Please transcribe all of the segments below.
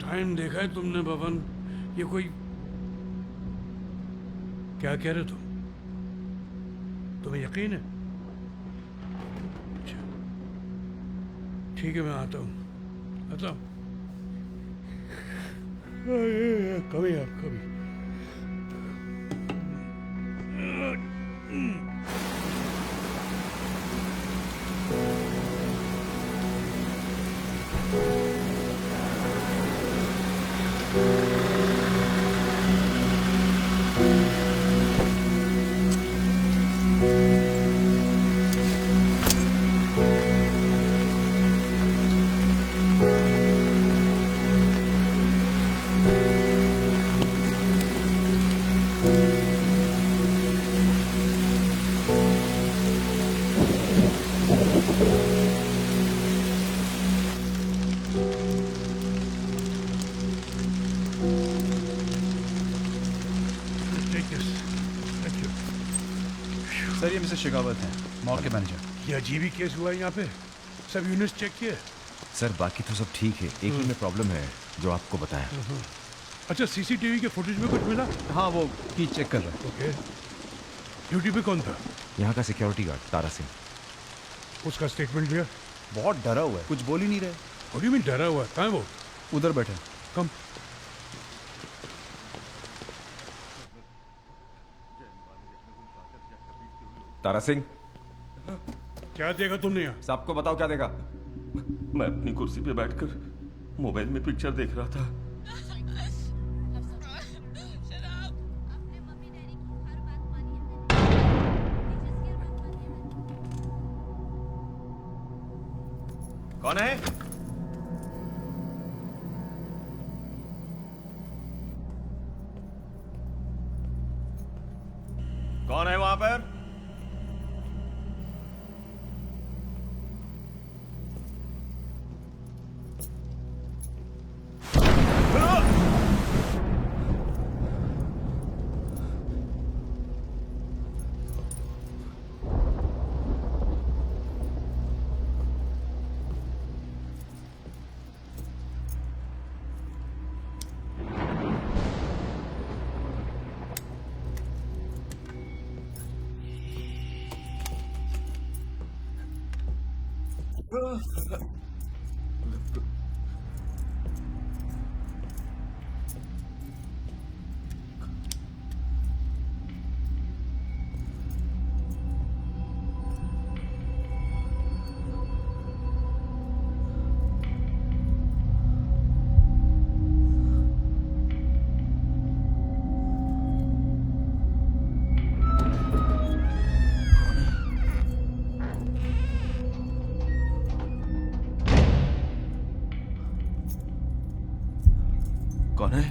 Time देखा है तुमने भवन? ये कोई क्या कह रहे हो तुम? तुम्हें यकीन है? अच्छा, ठीक है, मैं आता हूँ। कभी आप कभी सर ये मिस्टर शेखावत हैं, मॉल के मैनेजर। ये अजीब ही केस हुआ है यहाँ पे। सब यूनिट्स चेक किए? सर बाकी तो सब ठीक है, एक ही में प्रॉब्लम है जो आपको बताया। अच्छा, सीसीटीवी के फुटेज में कुछ मिला? हाँ, वो की चेक कर रहे हैं। ओके। ड्यूटी पे कौन था? यहाँ का सिक्योरिटी गार्ड तारा सिंह। उसका स्टेटमेंट दिया? बहुत डरा हुआ है, कुछ बोल ही नहीं रहे। व्हाट डू यू मीन डरा हुआ? कहाँ है वो? उधर बैठे। कम। तारा सिंह, क्या देखा तुमने यहाँ? सबको बताओ क्या देखा। मैं अपनी कुर्सी पे बैठकर मोबाइल में पिक्चर देख रहा था। कौन है? कौन है वहां पर? कौन है?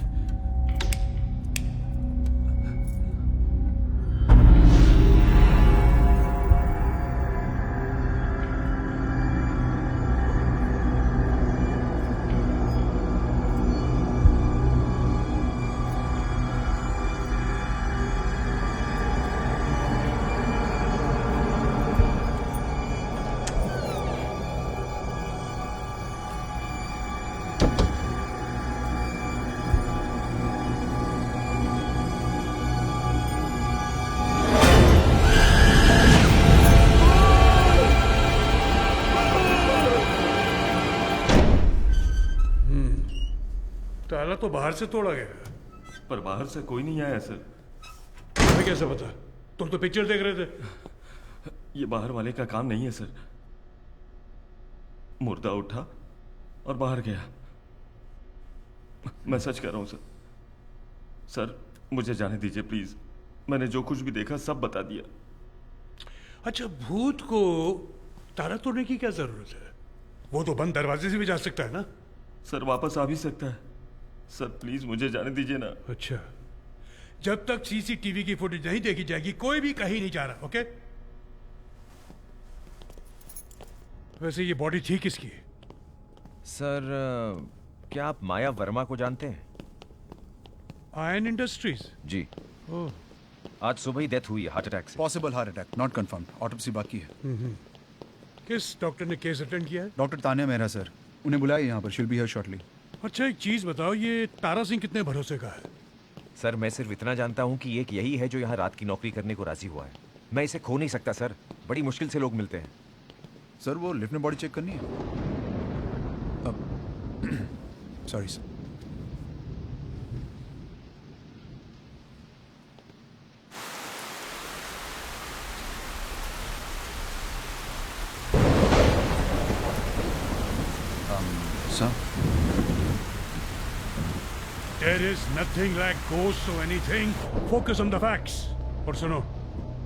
ताला तो बाहर से तोड़ा गया, पर बाहर से कोई नहीं आया सर। तुम्हें कैसे पता? तुम तो पिक्चर देख रहे थे। ये बाहर वाले का काम नहीं है सर। मुर्दा उठा और बाहर गया। मैं सच कह रहा हूं सर। सर मुझे जाने दीजिए प्लीज। मैंने जो कुछ भी देखा सब बता दिया। अच्छा, भूत को ताला तोड़ने की क्या जरूरत है? वो तो बंद दरवाजे से भी जा सकता है ना? सर वापस आ भी सकता है। सर प्लीज मुझे जाने दीजिए ना। अच्छा, जब तक सीसीटीवी की फुटेज नहीं देखी जाएगी कोई भी कहीं नहीं जा रहा। ओके? वैसे ये बॉडी थी किसकी? सर क्या आप माया वर्मा को जानते हैं? Ion industries? जी। ओह, आज सुबह ही डेथ हुई है हार्ट अटैक से। Possible heart attack, not confirmed, autopsy बाकी है। किस डॉक्टर ने केस अटेंड किया है? डॉक्टर तान्या मेहरा सर, उन्हें बुलाइए यहाँ पर, शील बी हियर शॉर्टली। अच्छा एक चीज बताओ, ये तारा सिंह कितने भरोसे का है? सर मैं सिर्फ इतना जानता हूँ कि एक यही है जो यहाँ रात की नौकरी करने को राजी हुआ है। मैं इसे खो नहीं सकता सर, बड़ी मुश्किल से लोग मिलते हैं। सर वो लिफ्ट में बॉडी चेक करनी है। अब sorry sir. Sir There is nothing like ghosts or anything. Focus on the facts. और सुनो,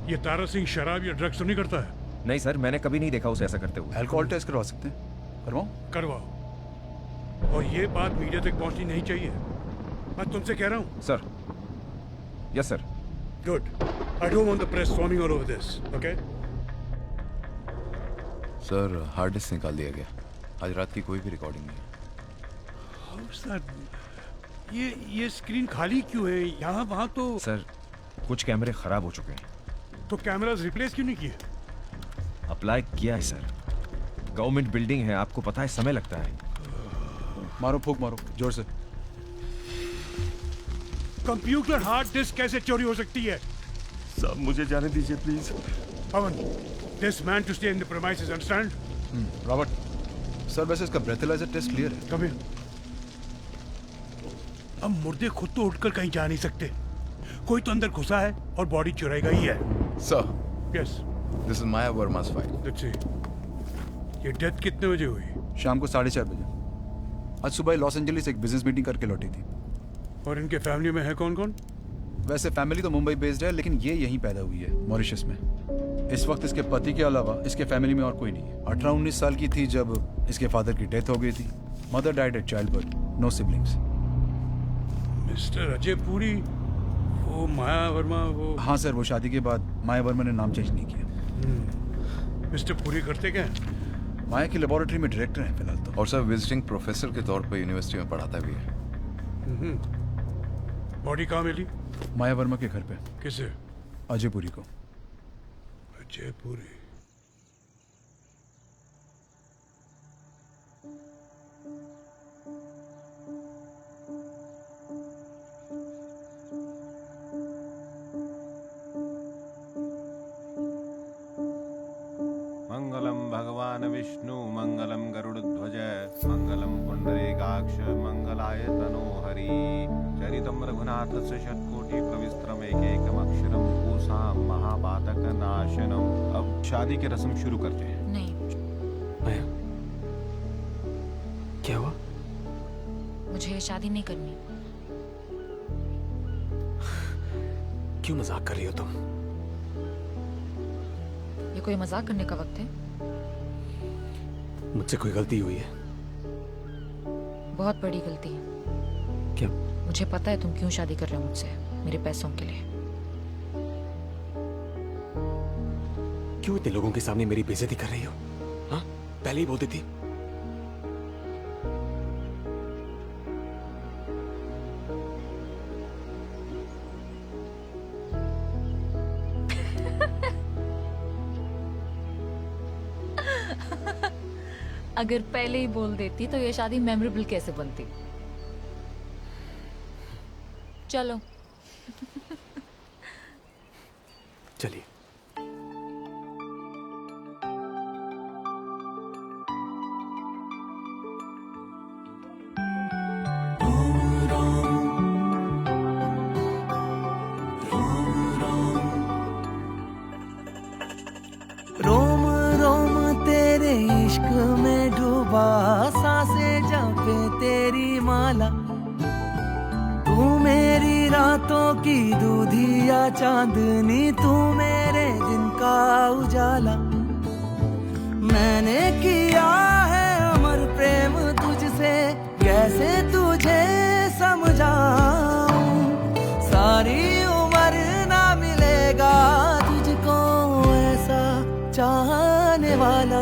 ये तारा सिंह शराब या ड्रग्स तो नहीं करता है? नहीं सर, मैंने कभी नहीं देखा उसे ऐसा करते हुए। अल्कोहल टेस्ट करवा सकते हैं? करवाऊं? करवाओ। और ये बात मीडिया तक पहुंचनी नहीं चाहिए। मैं तुमसे कह रहा हूँ। Sir. Yes sir. Good. I don't want the press swarming all over this. Okay? Sir hard disk निकाल दिया गया। आज रात की कोई भी रिकॉर्डिंग नहीं। How's that? ये स्क्रीन खाली क्यों है? यहाँ वहाँ तो सर कुछ कैमरे खराब हो चुके हैं। तो कैमरास रिप्लेस क्यों नहीं किए? अप्लाई किया है सर। गवर्नमेंट बिल्डिंग है, आपको पता है समय लगता है। मारो फूक मारो जोर से। कंप्यूटर हार्ड डिस्क कैसे चोरी हो सकती है? साहब मुझे जाने दीजिए please. Pawan, this man to stay in the premises, understand? Robert sir वैसे इसका ब्रेथेलाइजर टेस्ट क्लियर है। Come here. अब मुर्दे खुद तो उठकर कहीं जा नहीं सकते। कोई तो अंदर घुसा है और बॉडी चुराई गई है। Sir Yes. This is Maya Verma's file. Let's see. ये डेथ कितने बजे हुई? शाम को 4:30 बजे। आज सुबह लॉस एंजलिस एक बिजनेस मीटिंग करके लौटी थी। और इनके फैमिली में है कौन कौन? वैसे फैमिली तो मुंबई बेस्ड है, लेकिन ये यहीं पैदा हुई है, मॉरिशस में। इस वक्त इसके पति के अलावा इसके फैमिली में और कोई नहीं है। 18-19 साल की थी जब इसके फादर की डेथ हो गई थी। Mother died at child birth, no siblings. Mister Ajay Puri, वो माया वर्मा, वो हाँ सर, वो शादी के बाद माया वर्मा ने नाम चेंज नहीं किया। मिस्टर पुरी करते क्या हैं? माया की लेबोरेटरी में डायरेक्टर हैं फिलहाल तो। और सर विजिटिंग प्रोफेसर के तौर पर यूनिवर्सिटी में पढ़ाता भी है। बॉडी कहाँ मिली? माया वर्मा के घर पे। किसे? अजय पुरी को। अजय पुरी। मंगलम भगवान विष्णु मंगलम गरुड़ध्वज मंगलम पुंडरीकाक्ष मंगलाय तनोहरि चरितम रघुनाथस्य षट्कोटि प्रविस्तरम एकैकमक्षरम पूसां महापातक नाशनम। अब शादी की रस्म शुरू करते हैं। नहीं, माया क्या हुआ? मुझे शादी नहीं करनी। क्यों मजाक कर रही हो तुम? ये कोई मजाक करने का वक्त है? मुझसे कोई गलती हुई है? बहुत बड़ी गलती है। क्या? मुझे पता है तुम क्यों शादी कर रहे हो मुझसे, मेरे पैसों के लिए। क्यों इतने लोगों के सामने मेरी बेइज्जती कर रही हो? हाँ, पहले ही बोलती थी। अगर पहले ही बोल देती तो ये शादी मेमोरेबल कैसे बनती? चलो। चलिए। रोम रोम तेरे इश्क में डूबा, सांसें जपे तेरी माला। तू मेरी रातों की दूधिया चांदनी, तू मेरे दिन का उजाला। मैंने किया है अमर प्रेम तुझसे, कैसे तुझे समझाऊं। सारी उम्र ना मिलेगा तुझको ऐसा चाहने वाला।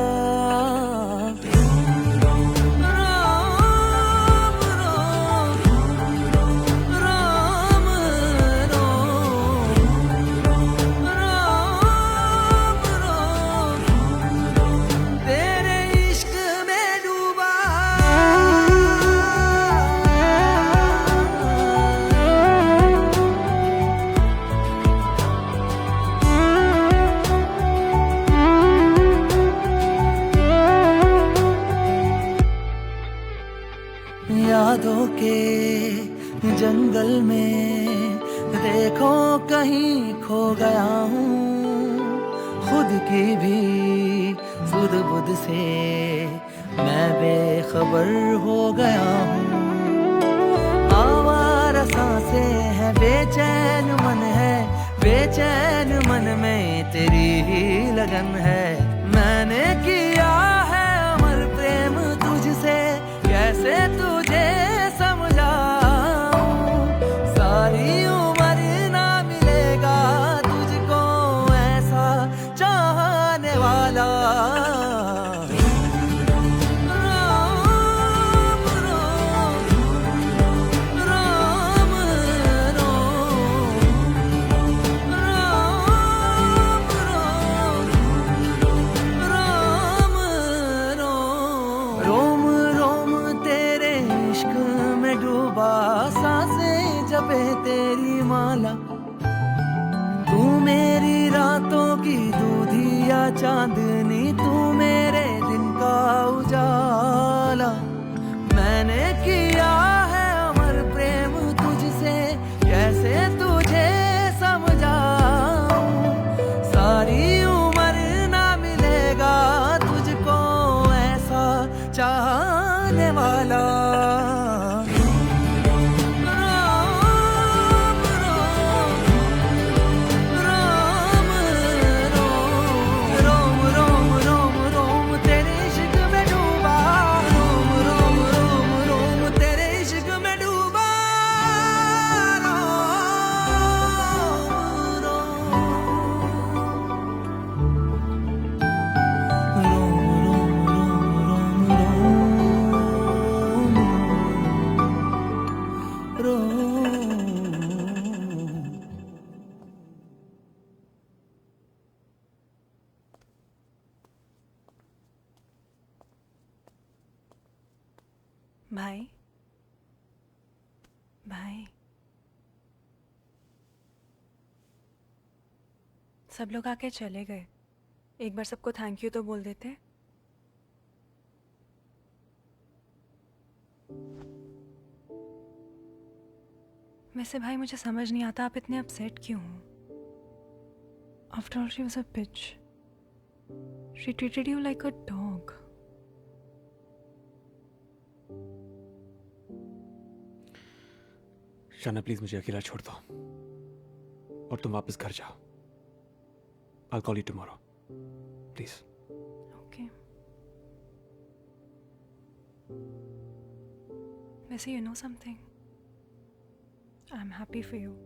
तेरे इश्क में डूबा। जंगल में देखो कहीं खो गया हूँ, खुद की भी सुध बुध से मैं बेखबर हो गया हूँ। आवारा सांसें है, बेचैन मन में तेरी ही लगन है। मैंने किया है अमर प्रेम तुझसे, कैसे तुझे समझाऊं। सारी उम्र ना मिलेगा तुझको ऐसा चाहने वाला। सांसें जपे तेरी माला, तू मेरी रातों की दूधिया चांदनी, तू मेरे दिन का उजाला। मैंने किया है अमर प्रेम तुझसे, कैसे तुझे समझाऊं। सारी उम्र ना मिलेगा तुझको ऐसा चाहने वाला। भाई भाई, सब लोग आके चले गए, एक बार सबको थैंक यू तो बोल देते। वैसे भाई मुझे समझ नहीं आता आप इतने अपसेट क्यों हो। After all she was a bitch, she treated you like a dog. Shana please मुझे अकेला छोड़ दो और तुम वापस घर जाओ। I'll call you tomorrow. Please. Okay. वैसे you know something? I'm happy for you.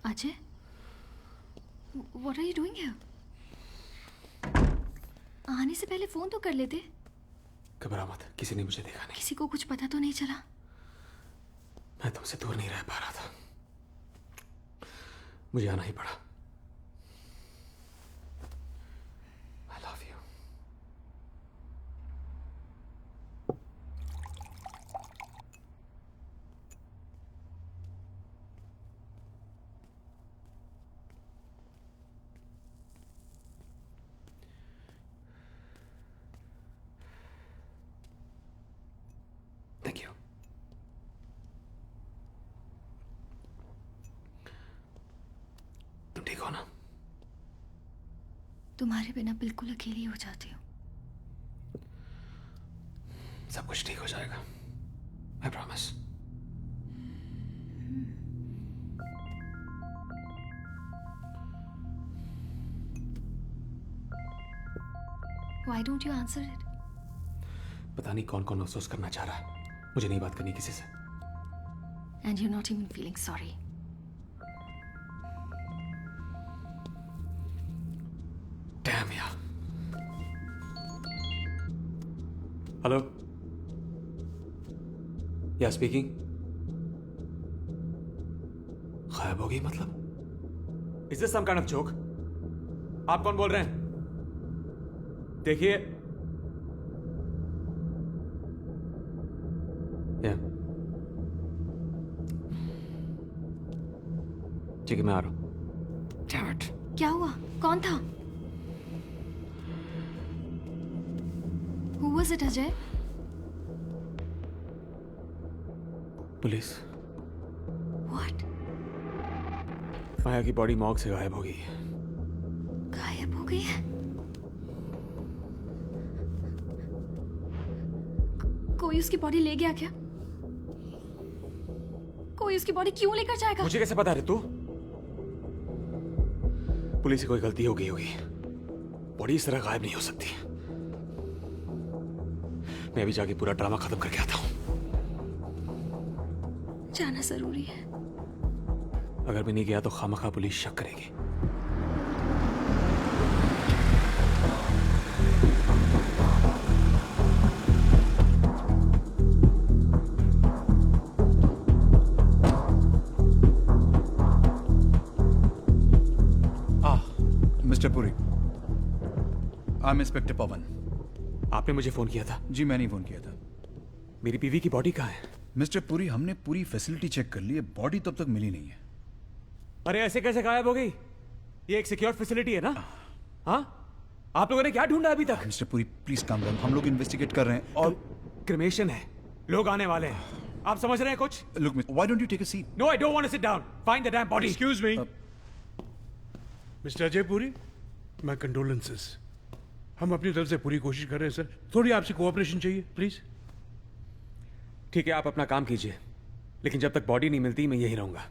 Ajay, what are you doing here? आने से पहले फोन तो कर लेते। घबरा मत, किसी ने मुझे देखा नहीं। किसी को कुछ पता तो नहीं चला? मैं तुमसे दूर नहीं रह पा रहा था, मुझे आना ही पड़ा। I love you. Thank you. तुम ठीक हो ना? तुम्हारे बिना बिल्कुल अकेली हो जाती हूँ। सब कुछ ठीक हो जाएगा, I promise. Why don't you answer it? पता नहीं कौन कौन अफसोस करना चाह रहा है, मुझे नहीं बात करनी किसी से। And you're not even feeling sorry. Damn yeah. Hello? Yeah, speaking. गायब हो गई मतलब? Is this some kind of joke? आप कौन बोल रहे हैं? देखिए, या ठीक है, मैं आ रहा हूँ। Damn it. क्या हुआ? कौन था? Who was it, Ajay? Police. What? माया की बॉडी मॉर्ग से गायब हो गई है। गायब हो गई है? कोई उसकी बॉडी ले गया क्या? कोई उसकी बॉडी क्यों लेकर जाएगा? मुझे कैसे पता रे तू? पुलिस की कोई गलती हो गई होगी। बॉडी इस तरह गायब नहीं हो सकती। मैं अभी जाके पूरा ड्रामा खत्म करके आता हूँ। जाना जरूरी है। अगर मैं नहीं गया तो खामखा पुलिस शक करेगी। Mister Puri, I am inspector Pawan. आपने मुझे फोन किया था? जी मैंने ही फोन किया था। मेरी बीवी की बॉडी कहाँ है? मिस्टर पुरी, हमने पूरी फैसिलिटी चेक कर ली है, बॉडी तब तक मिली नहीं है। अरे ऐसे कैसे गायब हो गई? ये एक सिक्योर फैसिलिटी है ना? हाँ, आप लोगों ने क्या ढूंढा अभी तक? Mister Puri please calm down, हम लोग इन्वेस्टिगेट कर रहे हैं और क्रिमेशन है, लोग आने वाले हैं। आप समझ रहे हैं कुछ? Look why don't you take a seat? No, I don't want to sit down. Find the damn body. Excuse me mister Ajay Puri, my condolences. हम अपनी तरफ से पूरी कोशिश कर रहे हैं सर, थोड़ी आपसे कोऑपरेशन चाहिए प्लीज। ठीक है, आप अपना काम कीजिए, लेकिन जब तक बॉडी नहीं मिलती मैं यहीं रहूंगा।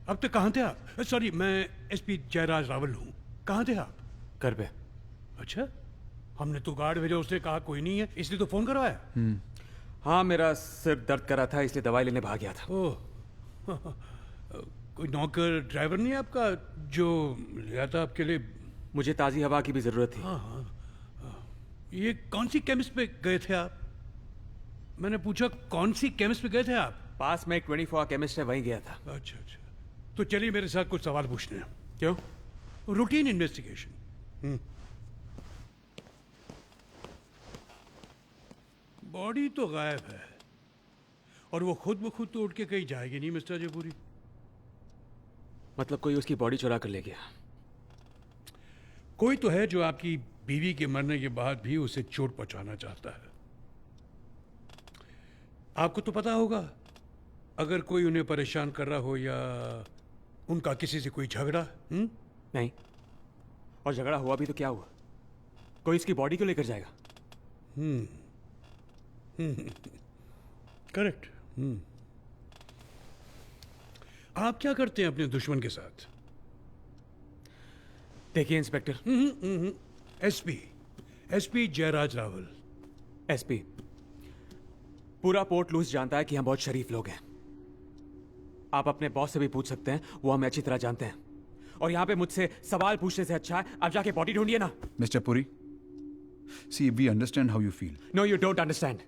अब तक कहाँ थे आप? सॉरी, मैं एसपी जयराज रावल हूँ। कहाँ थे आप? घर पे। अच्छा, हमने तो गार्ड भेजा, उसने कहा कोई नहीं है, इसलिए तो फोन करवाया। हाँ, मेरा सिर दर्द कर रहा था इसलिए दवाई लेने भाग गया था। ओह कोई नौकर ड्राइवर नहीं है आपका जो लिया था आपके लिए? मुझे ताज़ी हवा की भी जरूरत थी। हाँ। ये कौन सी केमिस्ट पे गए थे आप? मैंने पूछा कौन सी केमिस्ट पे गए थे आप? पास में एक 24 केमिस्ट है, वहीं गया था। अच्छा, तो चलिए मेरे साथ कुछ सवाल पूछने हैं। क्यों? Routine investigation. बॉडी तो गायब है और वो खुद ब खुद तो उठ के कहीं जाएगी नहीं मिस्टर जयपुरी। मतलब कोई उसकी बॉडी चुरा कर ले गया? कोई तो है जो आपकी बीवी के मरने के बाद भी उसे चोट पहुंचाना चाहता है। आपको तो पता होगा, अगर कोई उन्हें परेशान कर रहा हो या उनका किसी से कोई झगड़ा। नहीं, और झगड़ा हुआ भी तो क्या हुआ? कोई इसकी बॉडी क्यों लेकर जाएगा? करेक्ट। आप क्या करते हैं अपने दुश्मन के साथ? देखिए inspector. SP Jayraj Rawal. SP, पूरा पोर्ट लूज जानता है कि हम बहुत शरीफ लोग हैं। आप अपने बॉस से भी पूछ सकते हैं, वो हमें अच्छी तरह जानते हैं। और यहां पे मुझसे सवाल पूछने से अच्छा है आप जाके बॉडी ढूंढिए ना। Mister Puri, see we understand how you feel. No, you don't understand.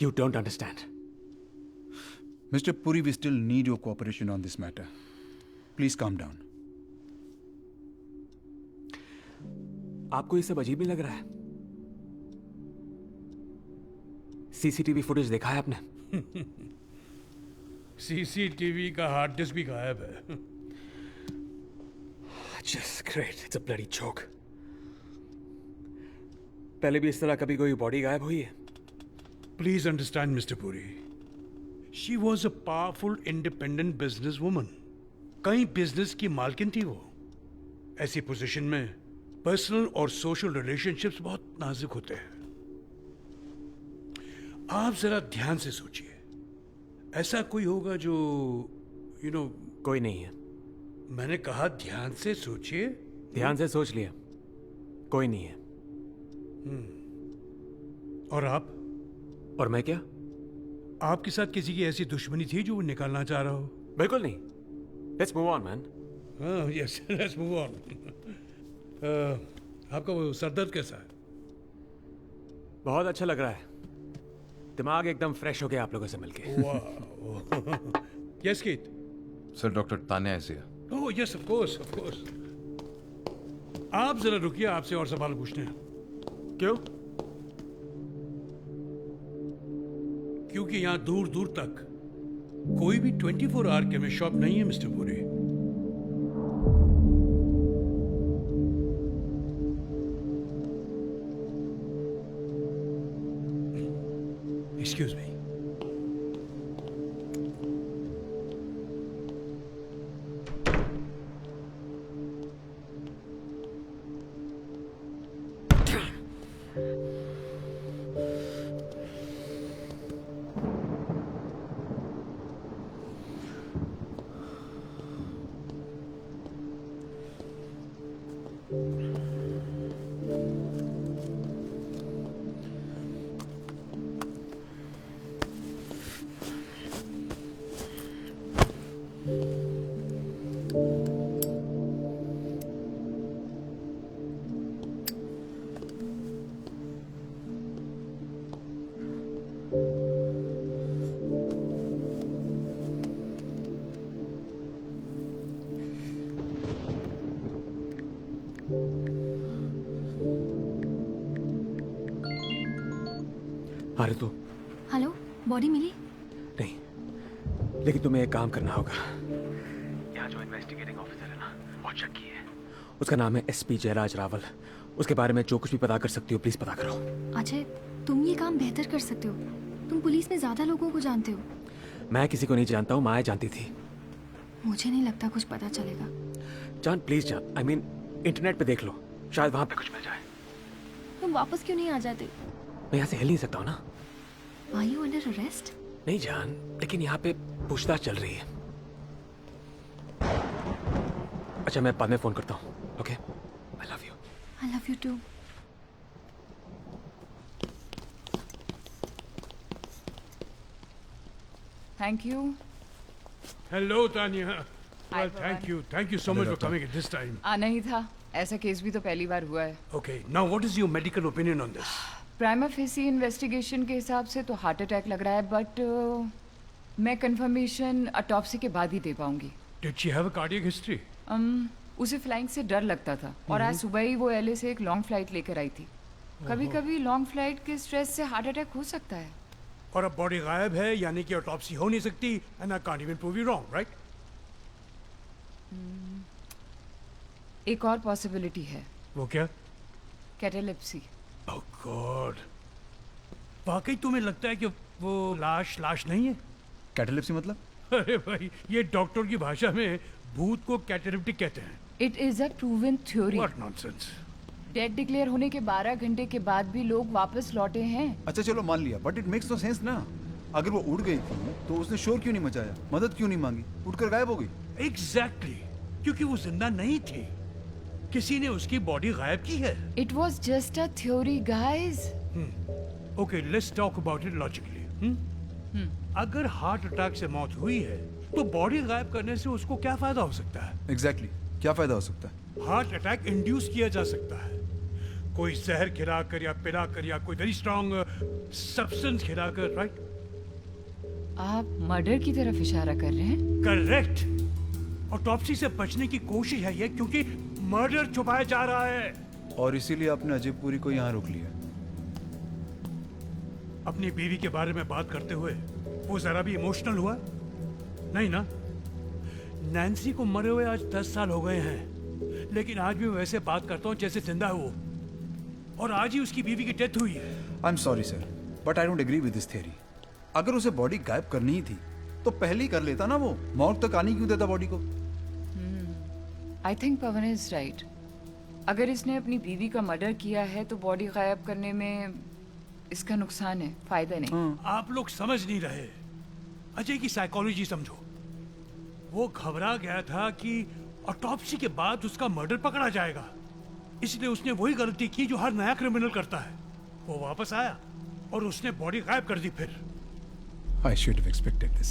You don't understand. Mr. Puri, we still need your cooperation on this matter. Please calm down. आपको ये सब अजीब नहीं लग रहा है? सीसीटीवी फुटेज देखा है आपने? सीसीटीवी का हार्ड डिस्क भी गायब है। Just great. It's a bloody joke. पहले भी इस तरह कभी कोई बॉडी गायब हुई है? Please understand, Mr. Puri. She was a powerful, independent businesswoman. कई बिजनेस की मालकिन थी वो। ऐसी पोजीशन में पर्सनल और सोशल रिलेशनशिप्स बहुत नाजुक होते हैं। आप जरा ध्यान से सोचिए, ऐसा कोई होगा जो कोई नहीं है। मैंने कहा ध्यान से सोचिए। ध्यान से सोच लिया, कोई नहीं है। और आप? और मैं क्या? आपके साथ किसी की ऐसी दुश्मनी थी जो वो निकालना चाह रहा हो? बिल्कुल नहीं। Let's move on, man. Yes, let's move on. आपका वो सरदर्द कैसा है? बहुत अच्छा लग रहा है। दिमाग एकदम फ्रेश हो गया आप लोगों से मिलके। Yes, Keith. Sir, doctor Tanya ऐसे है। Oh, yes, of course. आप जरा रुकिए, आपसे और सवाल पूछने हैं। क्यों? क्योंकि यहाँ दूर दूर तक कोई भी 24 आवर केमिस्ट शॉप नहीं है मिस्टर पुरी। Excuse me. अरे तो हेलो, बॉडी मिली? नहीं, लेकिन तुम्हें एक काम करना होगा। यहाँ जो इन्वेस्टिगेटिंग ऑफिसर है ना, बहुत शक्की है। उसका नाम है एसपी जयराज रावल। उसके बारे में जो कुछ भी पता कर सकती हो प्लीज पता करो। अजय, तुम ये काम बेहतर कर सकते हो। तुम पुलिस में ज्यादा लोगों को जानते हो। मैं किसी को नहीं जानता हूँ, माया जानती थी। मुझे नहीं लगता कुछ पता चलेगा। जान प्लीज जान, आई मीन इंटरनेट पे देख लो, शायद वहां पे कुछ मिल जाए। तुम वापस क्यों नहीं आ जाते? मैं यहाँ से हिल नहीं सकता हूँ ना। Are you under arrest? नहीं जान, लेकिन यहाँ पे पूछताछ चल रही है। अच्छा मैं बाद में फोन करता हूँ। Okay, I love you. I love you too. Thank you. Hello, Tanya. Hi, Well, thank you so much for coming at this time. आना ही था, ऐसा केस भी तो पहली बार हुआ है। Okay, now what is your medical opinion on this? Prima facie investigation के हिसाब से तो हार्ट अटैक लग रहा है, बट मैं कंफर्मेशन ऑटोप्सी के बाद ही दे पाऊंगी। Did she have a cardiac history? उसे फ्लाइंग से डर लगता था और आज सुबह ही वो एलए से एक लॉन्ग फ्लाइट लेकर आई थी। कभी कभी लॉन्ग फ्लाइट के स्ट्रेस से हार्ट अटैक हो सकता है। और अब बॉडी गायब है, यानी कि ऑटोप्सी हो नहीं सकती, and I can't even prove you wrong, right? एक और पॉसिबिलिटी है। वो क्या? कैटालेप्सी। Oh God. वाकई तुम्हें लगता है कि वो लाश नहीं है? कैटालिप्सी मतलब? अरे भाई, ये डॉक्टर की भाषा में भूत को कैटालिप्टिक कहते हैं। It is a proven theory. What nonsense. Dead declare होने के 12 घंटे के बाद भी लोग वापस लौटे हैं। अच्छा चलो मान लिया, but it makes no sense ना। अगर वो उड़ गई थी तो उसने शोर क्यों नहीं मचाया, मदद क्यों नहीं मांगी, उड़कर गायब हो गई? Exactly. क्योंकि वो जिंदा नहीं थी, किसी ने उसकी बॉडी गायब की है। It was just a theory guys. Okay, let's talk about it logically. अगर हार्ट अटैक से मौत हुई है तो बॉडी गायब करने से उसको क्या फायदा हो सकता है? एग्जैक्टली क्या फायदा हो सकता है? हार्ट अटैक इंड्यूस किया जा सकता है, कोई जहर खिलाकर या पिलाकर या कोई वेरी स्ट्रॉन्ग सब्सटेंस खिलाकर, राइट? आप मर्डर की तरफ इशारा कर रहे हैं? करेक्ट। ऑटोप्सी से बचने की कोशिश है ये, क्योंकि मर्डर छुपाया जा रहा है। और इसीलिए आपने अजय पुरी को यहाँ रोक लिया। अपनी बीवी के बारे में बात करते हुए वो जरा भी इमोशनल हुआ? नहीं ना। नैन्सी को मरे हुए आज 10 साल हो गए हैं, लेकिन आज भी वैसे बात करता हूँ जैसे जिंदा है वो। और आज ही उसकी बीवी की डेथ हुई है। I am sorry sir, but I don't agree with this theory. अगर उसे बॉडी गायब करनी ही थी तो पहले ही कर लेता ना। वो मौत तक आने क्यों देता बॉडी को? I think Pawan is right. अगर इसने अपनी बीवी का मर्डर किया है तो बॉडी गायब करने में इसका नुकसान है, फायदा नहीं। आप लोग समझ नहीं रहे। अजय की साइकोलॉजी समझो। वो घबरा गया था कि ऑटोप्सी के बाद उसका मर्डर पकड़ा जाएगा, इसलिए उसने वही गलती की जो हर नया क्रिमिनल करता है। वो वापस आया और उसने बॉडी गायब कर दी। फिर I should have expected this.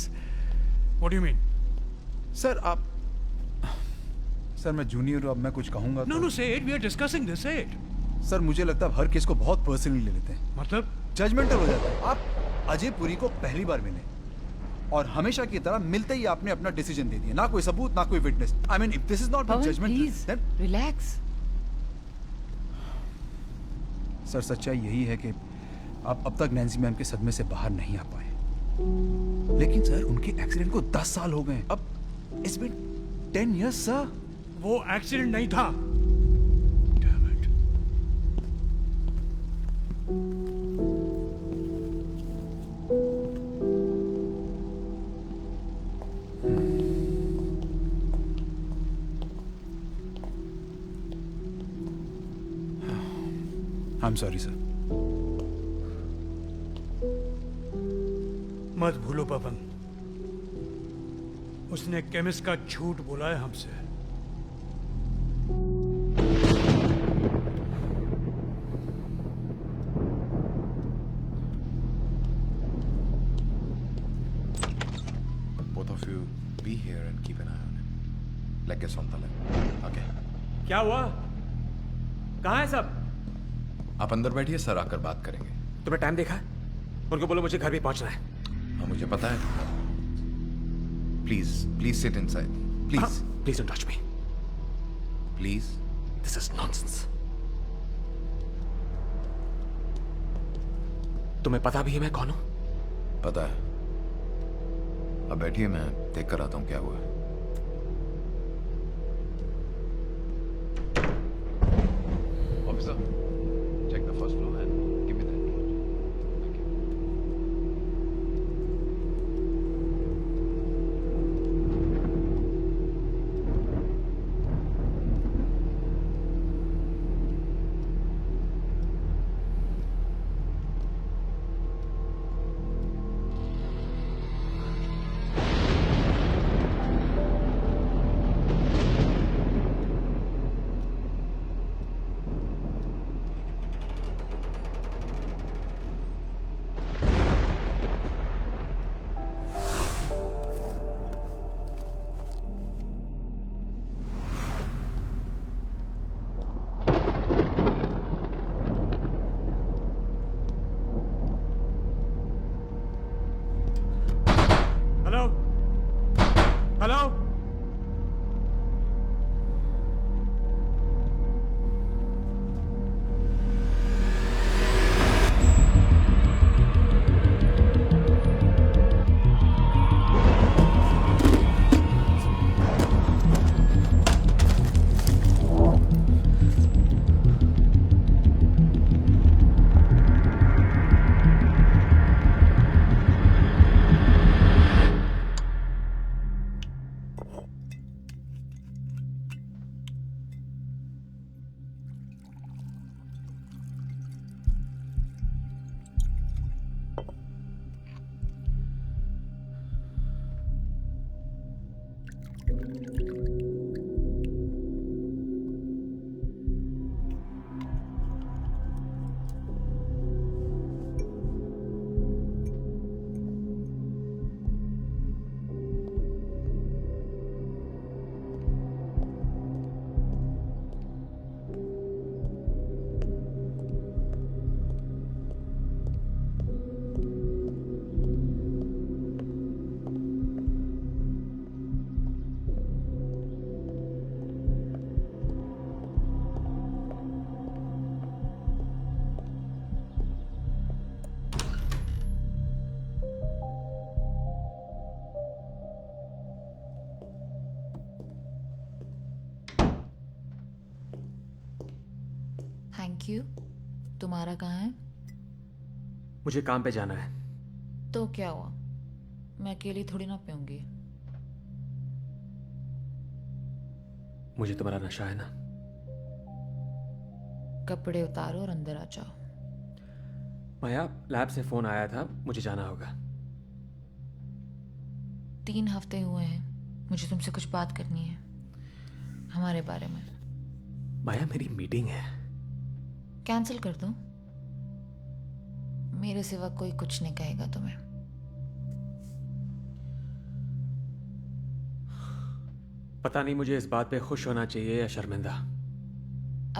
What do you mean? Sir आप सर मैं जूनियर हूँ, अब मैं कुछ कहूंगा No, no, say it. We are discussing this. Say it. Sir मुझे लगता है हर केस को बहुत पर्सनली ले लेते हैं। मतलब? जजमेंटल हो जाता है। आप अजय पुरी को पहली बार मिले और हमेशा की तरह मिलते ही आपने अपना डिसीजन दे दिया, ना कोई सबूत ना कोई witness. I mean if this is not judgement then relax. Sir सच्चाई यही है कि आप अब तक नैन्सी मैम के सदमे से बाहर नहीं आ पाए। लेकिन सर उनके एक्सीडेंट को 10 साल हो गए। अब इट्स बीन 10 years सर। वो एक्सीडेंट नहीं था। आई एम सॉरी सर। मत भूलो पवन, उसने केमिस्ट का झूठ बोला है हमसे। Both of you be here and keep an eye on him. Like us on the left. Okay. क्या हुआ? कहाँ है सब? आप अंदर बैठिए, सर आकर बात करेंगे। तुमने टाइम देखा? उनको बोलो मुझे घर भी पहुंचना है। हाँ मुझे पता है। Please sit inside. Please please don't touch me. Please. This is nonsense. तुम्हें पता भी है मैं कौन हूं? पता है। अब बैठिए, मैं देख कर आता हूँ क्या हुआ है। Officer, check the first floor and give me that torch. Thank you. Hello hello. Thank you. तुम्हारा कहाँ है? मुझे काम पे जाना है। तो क्या हुआ? मैं अकेली थोड़ी ना पीऊंगी। मुझे तुम्हारा नशा है ना। कपड़े उतारो और अंदर आ जाओ। माया, लैब से फोन आया था, मुझे जाना होगा। 3 हफ्ते हुए हैं, मुझे तुमसे कुछ बात करनी है हमारे बारे में। माया, मेरी मीटिंग है। कैंसिल कर दो। मेरे सिवा कोई कुछ नहीं कहेगा तुम्हें। पता नहीं मुझे इस बात पे खुश होना चाहिए या शर्मिंदा।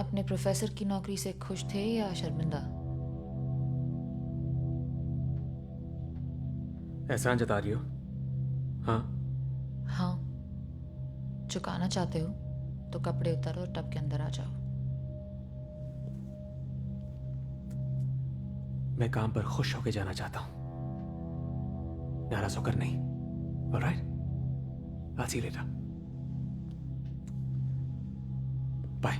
अपने प्रोफेसर की नौकरी से खुश थे या शर्मिंदा? एहसान जता रही हो? हाँ हाँ। चुकाना चाहते हो तो कपड़े उतारो और टब के अंदर आ जाओ। मैं काम पर खुश होकर जाना चाहता हूं। नाराज होकर नहीं। Alright, I'll see you later. Bye.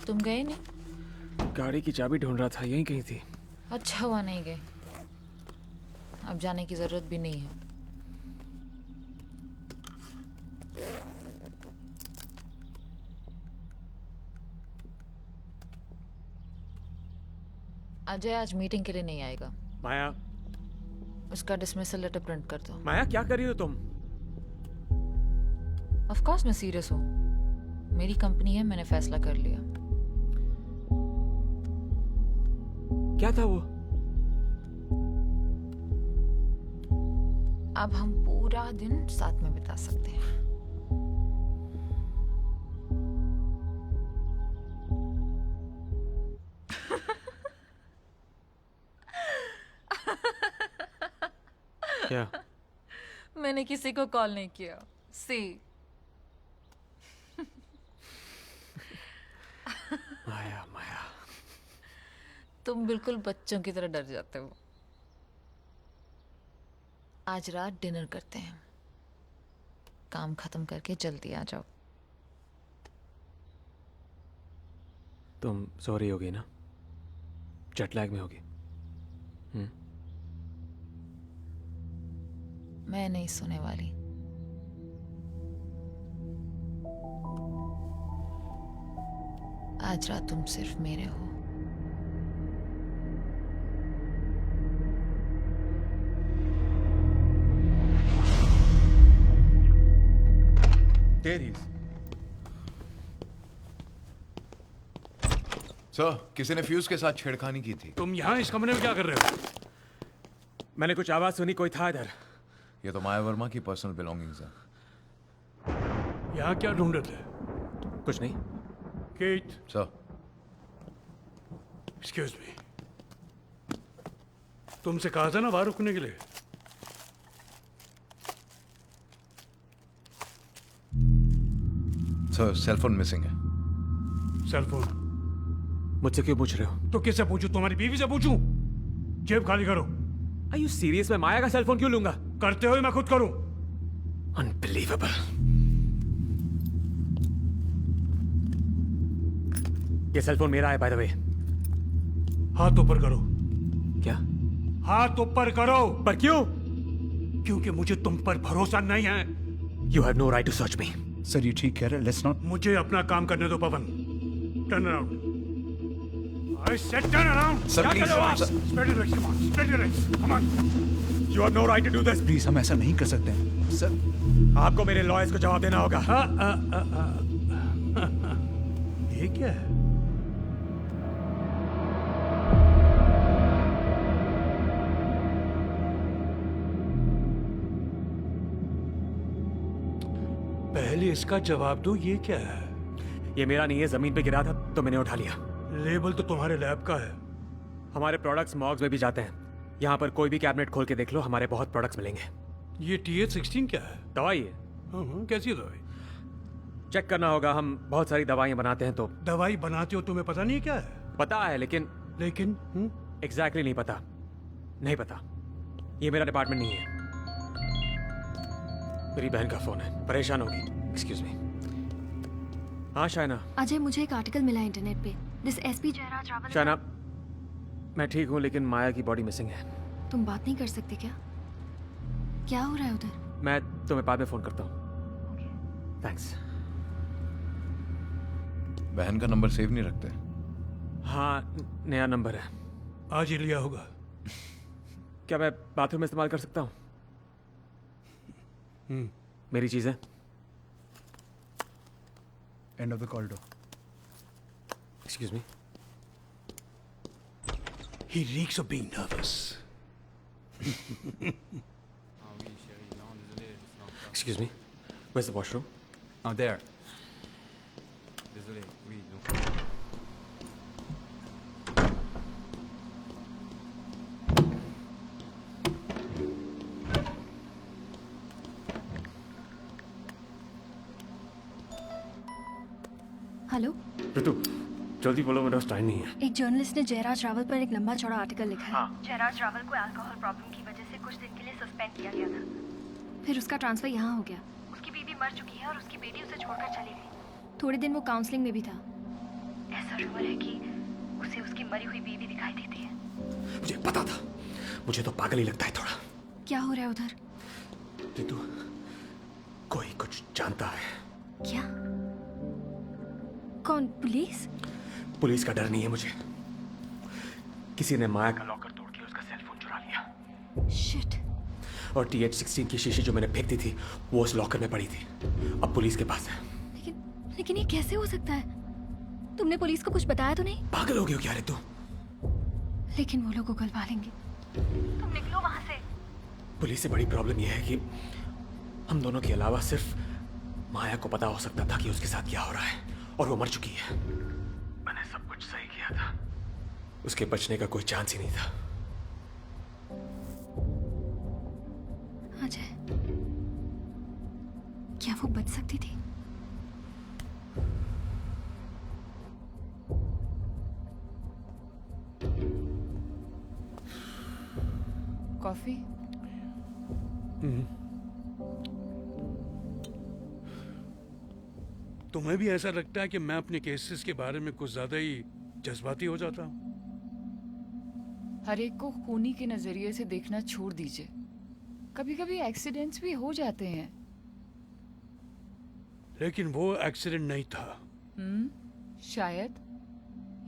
तुम गए नहीं? गाड़ी की चाबी ढूंढ रहा था, यहीं कहीं थी। अच्छा हुआ नहीं गए, अब जाने की जरूरत भी नहीं है। अजय आज मीटिंग के लिए नहीं आएगा। माया, उसका डिसमिसल लेटर प्रिंट कर दो। माया क्या कर रही हो तुम? ऑफ कोर्स मैं सीरियस हूँ। मेरी कंपनी है, मैंने फैसला कर लिया। क्या था वो? अब हम पूरा दिन साथ में बिता सकते हैं। क्या? मैंने किसी को कॉल नहीं किया। सी माया, माया, तुम बिल्कुल बच्चों की तरह डर जाते हो। आज रात डिनर करते हैं, काम खत्म करके जल्दी आ जाओ। तुम सो रही होगी ना? जेट लैग में होगी। मैं नहीं सोने वाली। आज रात तुम सिर्फ मेरे हो। सर, किसी ने फ्यूज के साथ छेड़खानी की थी। तुम यहाँ इस कमरे में क्या कर रहे हो? मैंने कुछ आवाज सुनी, कोई था इधर। ये तो माया वर्मा की पर्सनल बिलोंगिंग्स है। यहाँ क्या ढूंढ रहे थे? कुछ नहीं। Kate, sir, excuse me. तुमसे कहा था ना बाहर रुकने के लिए। सर, सेलफोन मिसिंग है। सेलफोन मुझसे क्यों पूछ रहे हो? तो किससे पूछूं? तुम्हारी बीवी से पूछूं? जेब खाली करो। Are you serious? मैं माया का सेलफोन क्यों लूंगा? करते हुए मैं खुद करूं। Unbelievable. ये सेलफोन मेरा है, by the way. हाथ ऊपर करो। क्या? हाथ ऊपर करो। पर क्यों? क्योंकि मुझे तुम पर भरोसा नहीं है। You have no right to search me. Sir, ये ठीक कह रहे हैं। Let's not. मुझे अपना काम करने दो Pawan. Turn around. I said turn around. Sir, क्या please, कर रहे हो आप? sir. Spread your legs, come on. Spread your legs. Come on. You have no right to do this. Please, हम ऐसा नहीं कर सकते हैं सर। आपको मेरे लॉयर्स को जवाब देना होगा। ये क्या है? पहले इसका जवाब दो, ये क्या है? ये मेरा नहीं है, जमीन पे गिरा था तो मैंने उठा लिया। लेबल तो तुम्हारे लैब का है। हमारे प्रोडक्ट्स मॉग्स में भी जाते हैं। यहाँ पर कोई भी कैबिनेट खोल के देख लो, हमारे बहुत प्रोडक्ट्स मिलेंगे। ये TH16 क्या है? दवाई है। कैसी है दवाई? चेक करना होगा, हम बहुत सारी दवाइयाँ बनाते हैं तो। दवाई बनाते हो, तुम्हें पता नहीं क्या है? पता है, लेकिन एग्जैक्टली नहीं पता। नहीं पता, ये मेरा डिपार्टमेंट नहीं है। मेरी बहन का फोन है, परेशान होगी। Excuse me. हाँ शायना। अजय, मुझे एक आर्टिकल मिला इंटरनेट पे। This SP Jayraj Rawal. शायना, मैं ठीक हूँ लेकिन माया की बॉडी मिसिंग है। तुम बात नहीं कर सकते क्या? क्या हो रहा है उधर? मैं तुम्हें बाद में फोन करता हूँ। थैंक्स। बहन का नंबर सेव नहीं रखते? हाँ, नया नंबर है। आज ही लिया होगा। क्या मैं बाथरूम में इस्तेमाल कर सकता हूँ? मेरी चीजें। End of the corridor. Excuse me. He reeks of being nervous. Excuse me. Where's the washroom? Oh, there. Désolé, oui, donc. Hello Ritu, जल्दी बोलो, मेरा पास टाइम नहीं है। एक जर्नलिस्ट ने जयराज रावल पर एक लंबा चौड़ा आर्टिकल लिखा है। जयराज रावल को अल्कोहल प्रॉब्लम की वजह से कुछ दिन के लिए सस्पेंड किया गया था, फिर उसका ट्रांसफर यहाँ हो गया। उसकी बीवी मर चुकी है और उसकी बेटी उसे छोड़कर चली गई। थोड़े दिन वो काउंसलिंग में भी था। ऐसा रूमर है कि उसे उसकी मरी हुई बीवी दिखाई देती है। मुझे पता था, मुझे तो पागल ही लगता है थोड़ा। क्या हो रहा है उधर? ऋतु, कोई कुछ जानता है। क्या? कौन? पुलिस? पुलिस का डर नहीं है मुझे। किसी ने माया का लॉकर तोड़ के उसका सेलफोन चुरा लिया। शिट। और TH-16 की शीशी जो मैंने फेंक दी थी वो उस लॉकर में पड़ी थी, अब पुलिस के पास है। लेकिन ये कैसे हो सकता है? तुमने पुलिस को कुछ बताया तो नहीं? पागल हो गई हो क्या ऋतु? लेकिन वो लोग उगलवा लेंगे। तुम निकलो वहां से। पुलिस से बड़ी प्रॉब्लम यह है कि हम दोनों के अलावा सिर्फ माया को पता हो सकता था कि उसके साथ क्या हो रहा है, और वो मर चुकी है। मैंने सब कुछ सही किया था, उसके बचने का कोई चांस ही नहीं था। अजय, क्या वो बच सकती थी? कॉफी? तुम्हें भी ऐसा लगता है कि मैं अपने केसेस के बारे में कुछ ज्यादा ही जज्बाती हो जाता हूँ? हर एक को खूनी के नजरिए से देखना छोड़ दीजिए। कभी कभी एक्सीडेंट्स भी हो जाते हैं। लेकिन वो एक्सीडेंट नहीं था। शायद,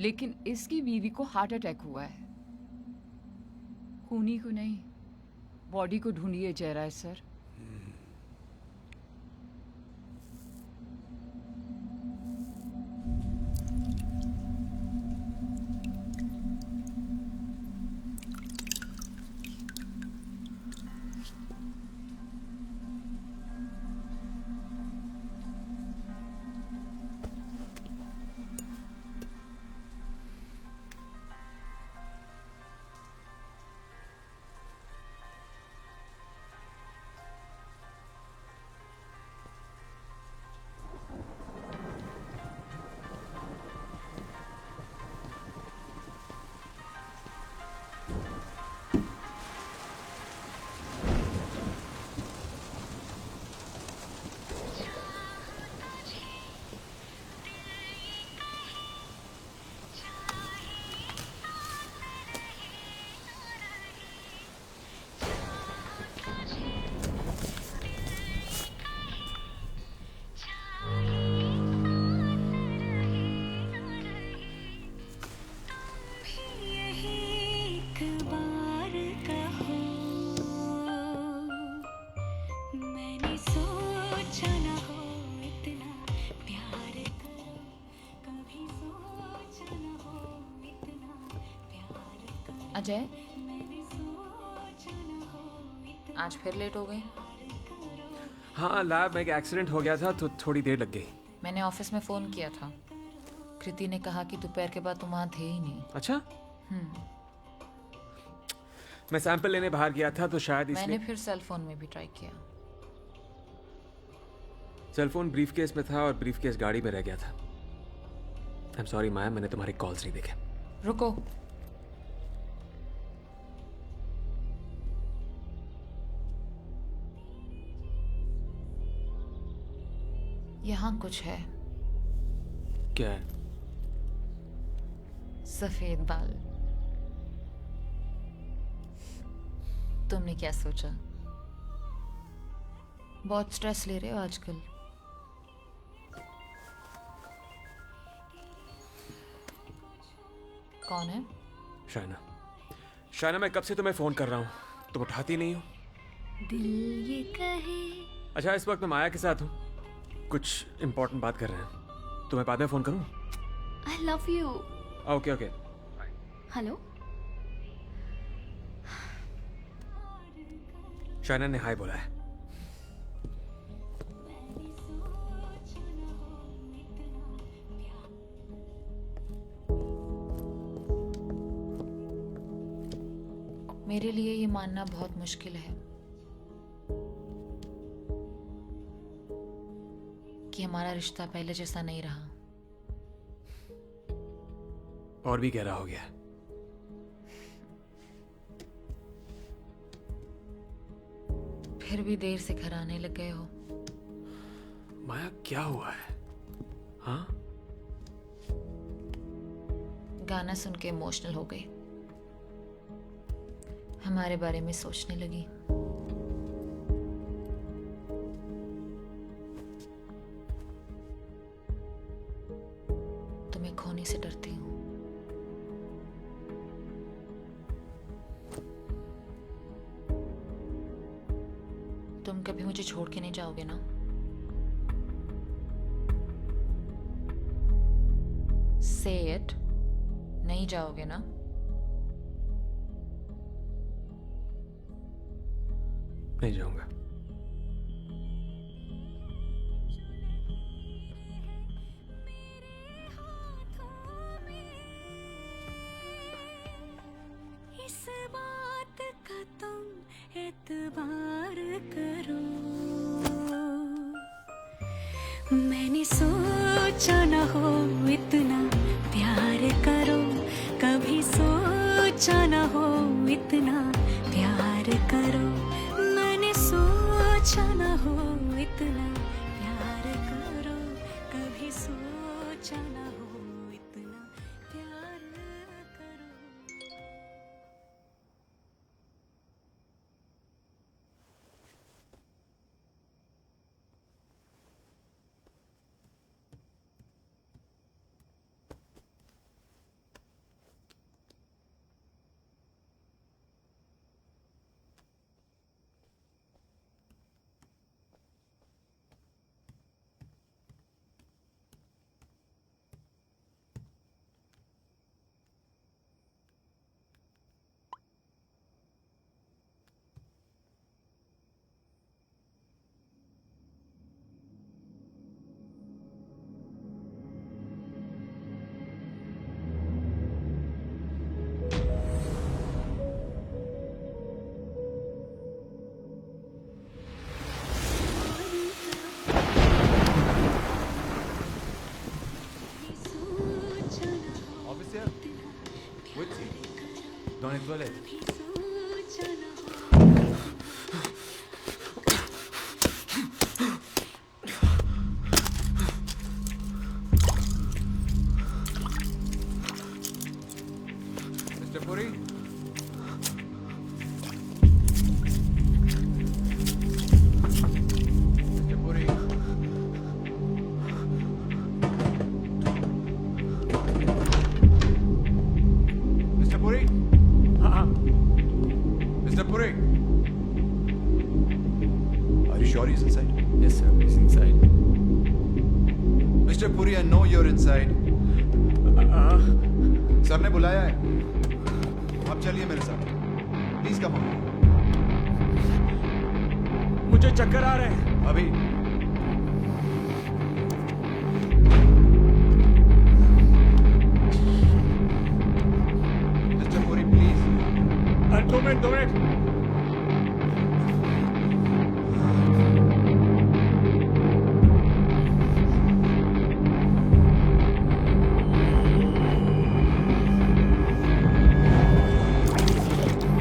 लेकिन इसकी बीवी को हार्ट अटैक हुआ है। खूनी को नहीं, बॉडी को ढूंढिए जयराज सर। अजय, आज फिर लेट हो गए? हाँ, लैब में एक एक्सीडेंट हो गया था तो थोड़ी देर लग गई। मैंने ऑफिस में फोन किया था। कृति ने कहा कि दोपहर के बाद तुम वहां थे ही नहीं। अच्छा? मैं सैंपल लेने बाहर गया था तो शायद इसलिए। मैंने फिर सेल फोन में भी ट्राई किया। सेल फोन ब्रीफ केस में था और ब्रीफ केस गाड़ी में रह गया था। आई एम सॉरी माया, मैंने तुम्हारे कॉल्स नहीं देखे। रुको, यहाँ कुछ है। क्या है? सफेद बाल। तुमने क्या सोचा? बहुत स्ट्रेस ले रहे हो आजकल। कौन है? शायना। शायना, मैं कब से तुम्हें फोन कर रहा हूँ, तुम उठाती नहीं हो। दिल ये कहे। अच्छा, इस वक्त मैं माया के साथ हूँ, कुछ इम्पोर्टेंट बात कर रहे हैं। तुम्हें बाद में फोन करूं? I love you. Okay okay. Hello. Shaina ने हाय बोला है। मेरे लिए ये मानना बहुत मुश्किल है कि हमारा रिश्ता पहले जैसा नहीं रहा। और भी गहरा हो गया। फिर भी देर से घर आने लग गए हो। माया क्या हुआ है? हाँ? गाना सुन के इमोशनल हो गई, हमारे बारे में सोचने लगी। तुम्हें खोने से डरती हूँ। तुम कभी मुझे छोड़ के नहीं जाओगे ना? Say it, नहीं जाओगे ना? नहीं जाऊंगा। इस बात का तुम एतबार करो, मैंने सोचा न हो इतना प्यार करो, कभी सोचा न हो इतना प्यार करो, मैंने सोचा न हो इतना प्यार करो, कभी सोचा न हो इतना प्यार करो। Dans les toilettes. Mr. Puri? Mr. Puri? Mr. Puri? Mr. Puri? Are you sure he's inside? Yes sir, he's inside. Mr. Puri, I know you're inside. Sir ने बुलाया है। आप चलिए मेरे साथ। Please come on. मुझे चक्कर आ रहे हैं। अभी mister Puri please. 2 minute 2 minute.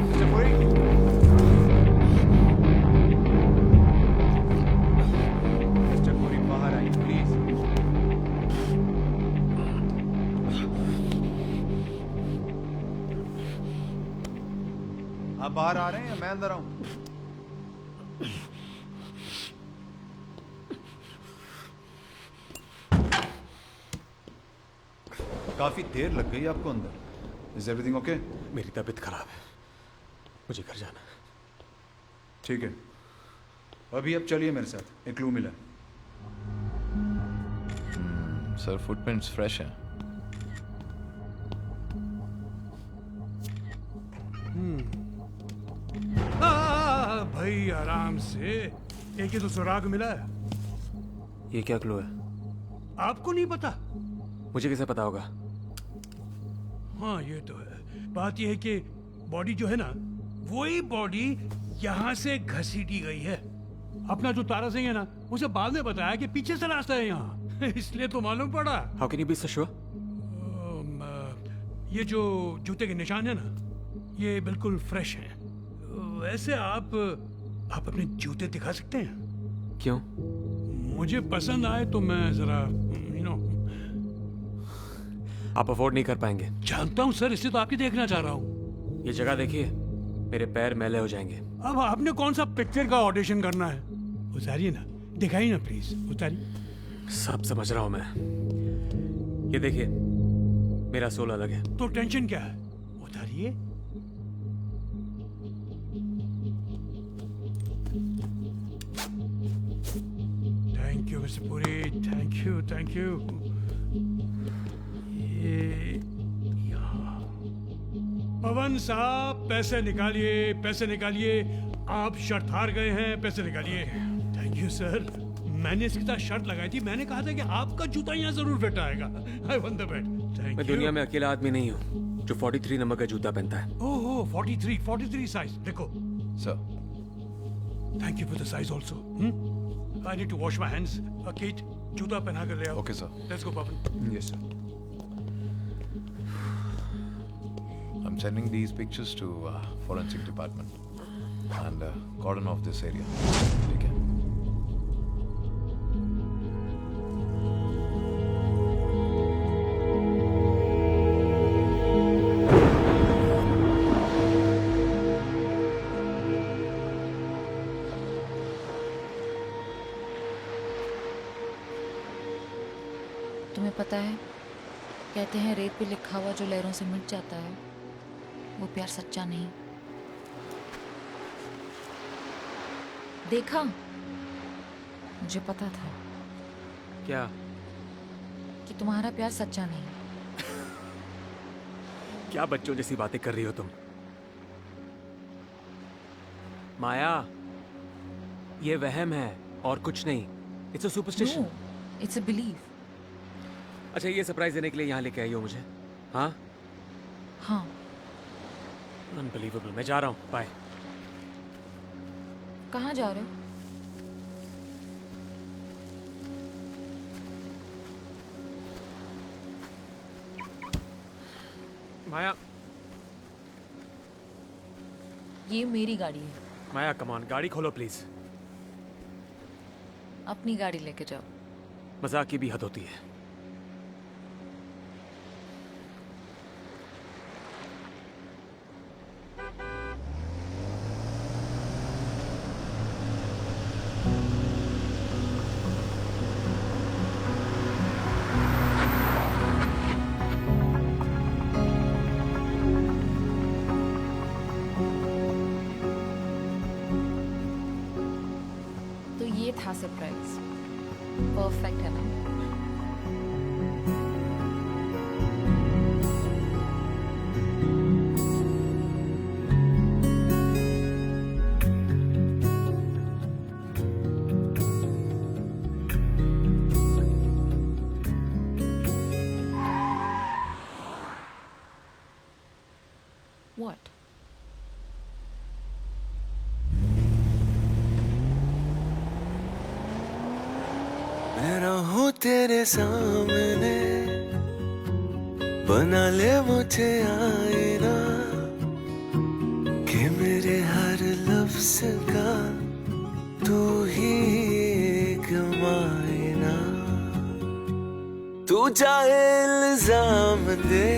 Mister Puri mister Puri बाहर आइए प्लीज। आप बाहर आ रहे हैं या मैं अंदर आऊं? काफी देर लग गई आपको अंदर। Is everything okay? मेरी तबीयत खराब है, मुझे घर जाना है। ठीक है, अभी आप चलिए मेरे साथ। एक क्लू मिला। सर फुटप्रिंट्स फ्रेश हैं। भाई आराम से, एक ही तो सुराग मिला है। ये क्या क्लू है? आपको नहीं पता? मुझे कैसे पता होगा? हाँ ये तो है। बात ये है कि बॉडी जो है ना, वही बॉडी यहाँ से घसीटी गई है। अपना जो तारा सिंह है ना, उसे बाद में बताया कि पीछे से रास्ता है यहाँ इसलिए तो मालूम पड़ा। How can you be so sure? ये जो जूते के निशान है ना, ये बिल्कुल फ्रेश हैं। वैसे आप अपने जूते दिखा सकते हैं? क्यों? मुझे पसंद आए तो मैं जरा आप अफोर्ड नहीं कर पाएंगे। जानता हूँ सर, इससे तो आपकी देखना चाह रहा हूँ। ये जगह देखिए, मेरे पैर मैले हो जाएंगे। अब आपने कौन सा पिक्चर का ऑडिशन करना है? उतारिए ना, दिखाइए ना प्लीज, उतारिए। सब समझ रहा हूँ मैं। ये देखिए, मेरा सोल अलग है। तो टेंशन क्या है? उतारिए। Thank you mister Puri, thank you thank you. ये यहाँ। पवन साहब पैसे निकालिए, पैसे निकालिए। आप शर्त हार गए हैं, पैसे निकालिए। Thank you sir. मैंने इसके साथ शर्त लगाई थी, मैंने कहा था कि आपका जूता यहाँ जरूर फिट आएगा। I won the bet. Thank you. मैं दुनिया में अकेला आदमी नहीं हूँ जो 43 नंबर का जूता पहनता है। ओहो 43 साइज देखो। Sir thank you for the size also. I need to wash my hands. Keith, जूता पहना कर ले आओ। Okay sir. Let's go Pawan. Yes sir. I'm sending these pictures to forensic department and cordon off this area. ठीक है? तुम्हें पता है, कहते हैं रेत पे लिखा हुआ जो लहरों से मिट जाता है, वो प्यार सच्चा नहीं। देखा, मुझे पता था क्या? कि तुम्हारा प्यार सच्चा नहीं। क्या बच्चों जैसी बातें कर रही हो तुम? माया, ये वहम है और कुछ नहीं। It's a superstition. It's a belief. अच्छा, ये सरप्राइज देने के लिए यहाँ लेके आई हो मुझे? हाँ हाँ। अनबिलीवेबल। मैं जा रहा हूँ, बाय। कहाँ जा रहे हो? माया, ये मेरी गाड़ी है। माया कम ऑन, गाड़ी खोलो प्लीज। अपनी गाड़ी लेके जाओ। मजाक की भी हद होती है। तो ये था सरप्राइज। परफेक्ट है ना? What? मैं रहूं तेरे सामने, बना ले मुझे आईना, कि मेरे हर लफ्ज का तू ही एक मायना। तू चाहे इल्जाम दे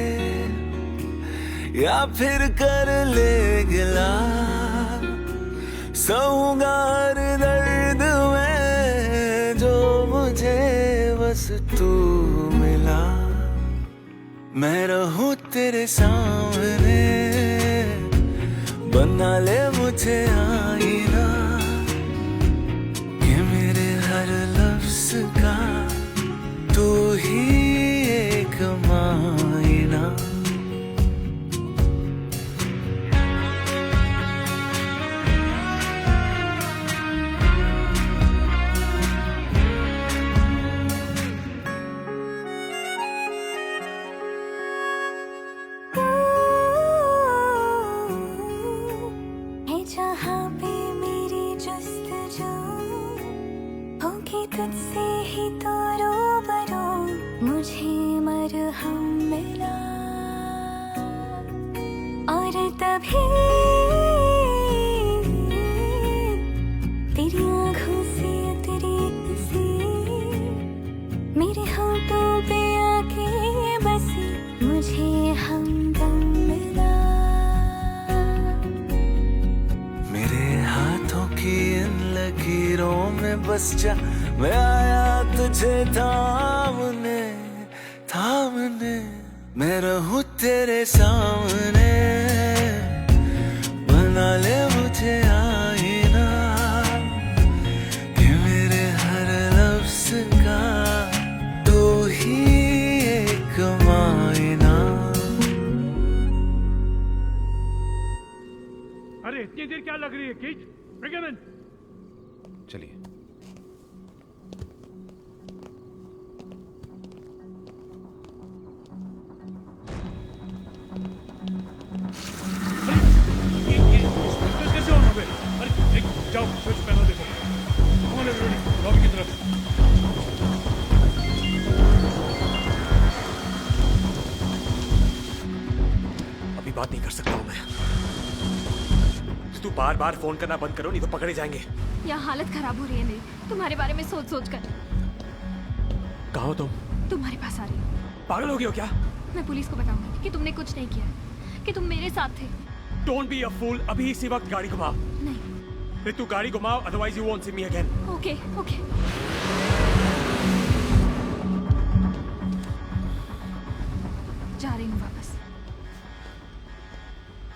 या फिर कर ले गिला, सहूंगा हर दर्द में जो मुझे बस तू मिला। मैं रहूं तेरे सामने, बना ले मुझे आईना, कि मेरे हर लफ्ज का तू ही तुझसे ही तो रूबरू मुझे मरहम मिला और तभी तेरी आँखों से तेरी हंसी मेरे होठों पे आके बसी मुझे हमदम मिला। मेरे हाथों की इन लकीरों में बस जा, मैं आया तुझे थामने थामने, मैं रहूं तेरे सामने, बना ले मुझे आईना, ये मेरे हर लफ्ज का तू ही एक मायना। अरे इतनी देर क्या लग रही है किड? Bring him in. चलिए। कैसे हो अबे? अरे जाओ स्विच पैनल देखो। कौन है रेडी? लॉबी की तरफ। अभी बात नहीं कर सकता हूँ मैं। तू बार बार फोन करना बंद करो, नहीं तो पकड़े जाएंगे। यहाँ हालत खराब हो रही है मेरी तुम्हारे बारे में सोच सोच कर। कहाँ हो तुम? तुम्हारे पास आ रही हूँ। पागल हो गए हो क्या? मैं पुलिस को बताऊंगी कि तुमने कुछ नहीं किया, कि तुम मेरे साथ थे। डोंट बी अ फूल, अभी इसी वक्त गाड़ी घुमाओ। नहीं। फिर तू गाड़ी घुमाओ, otherwise you won't see me again. Okay okay. जा रही हूँ वापस।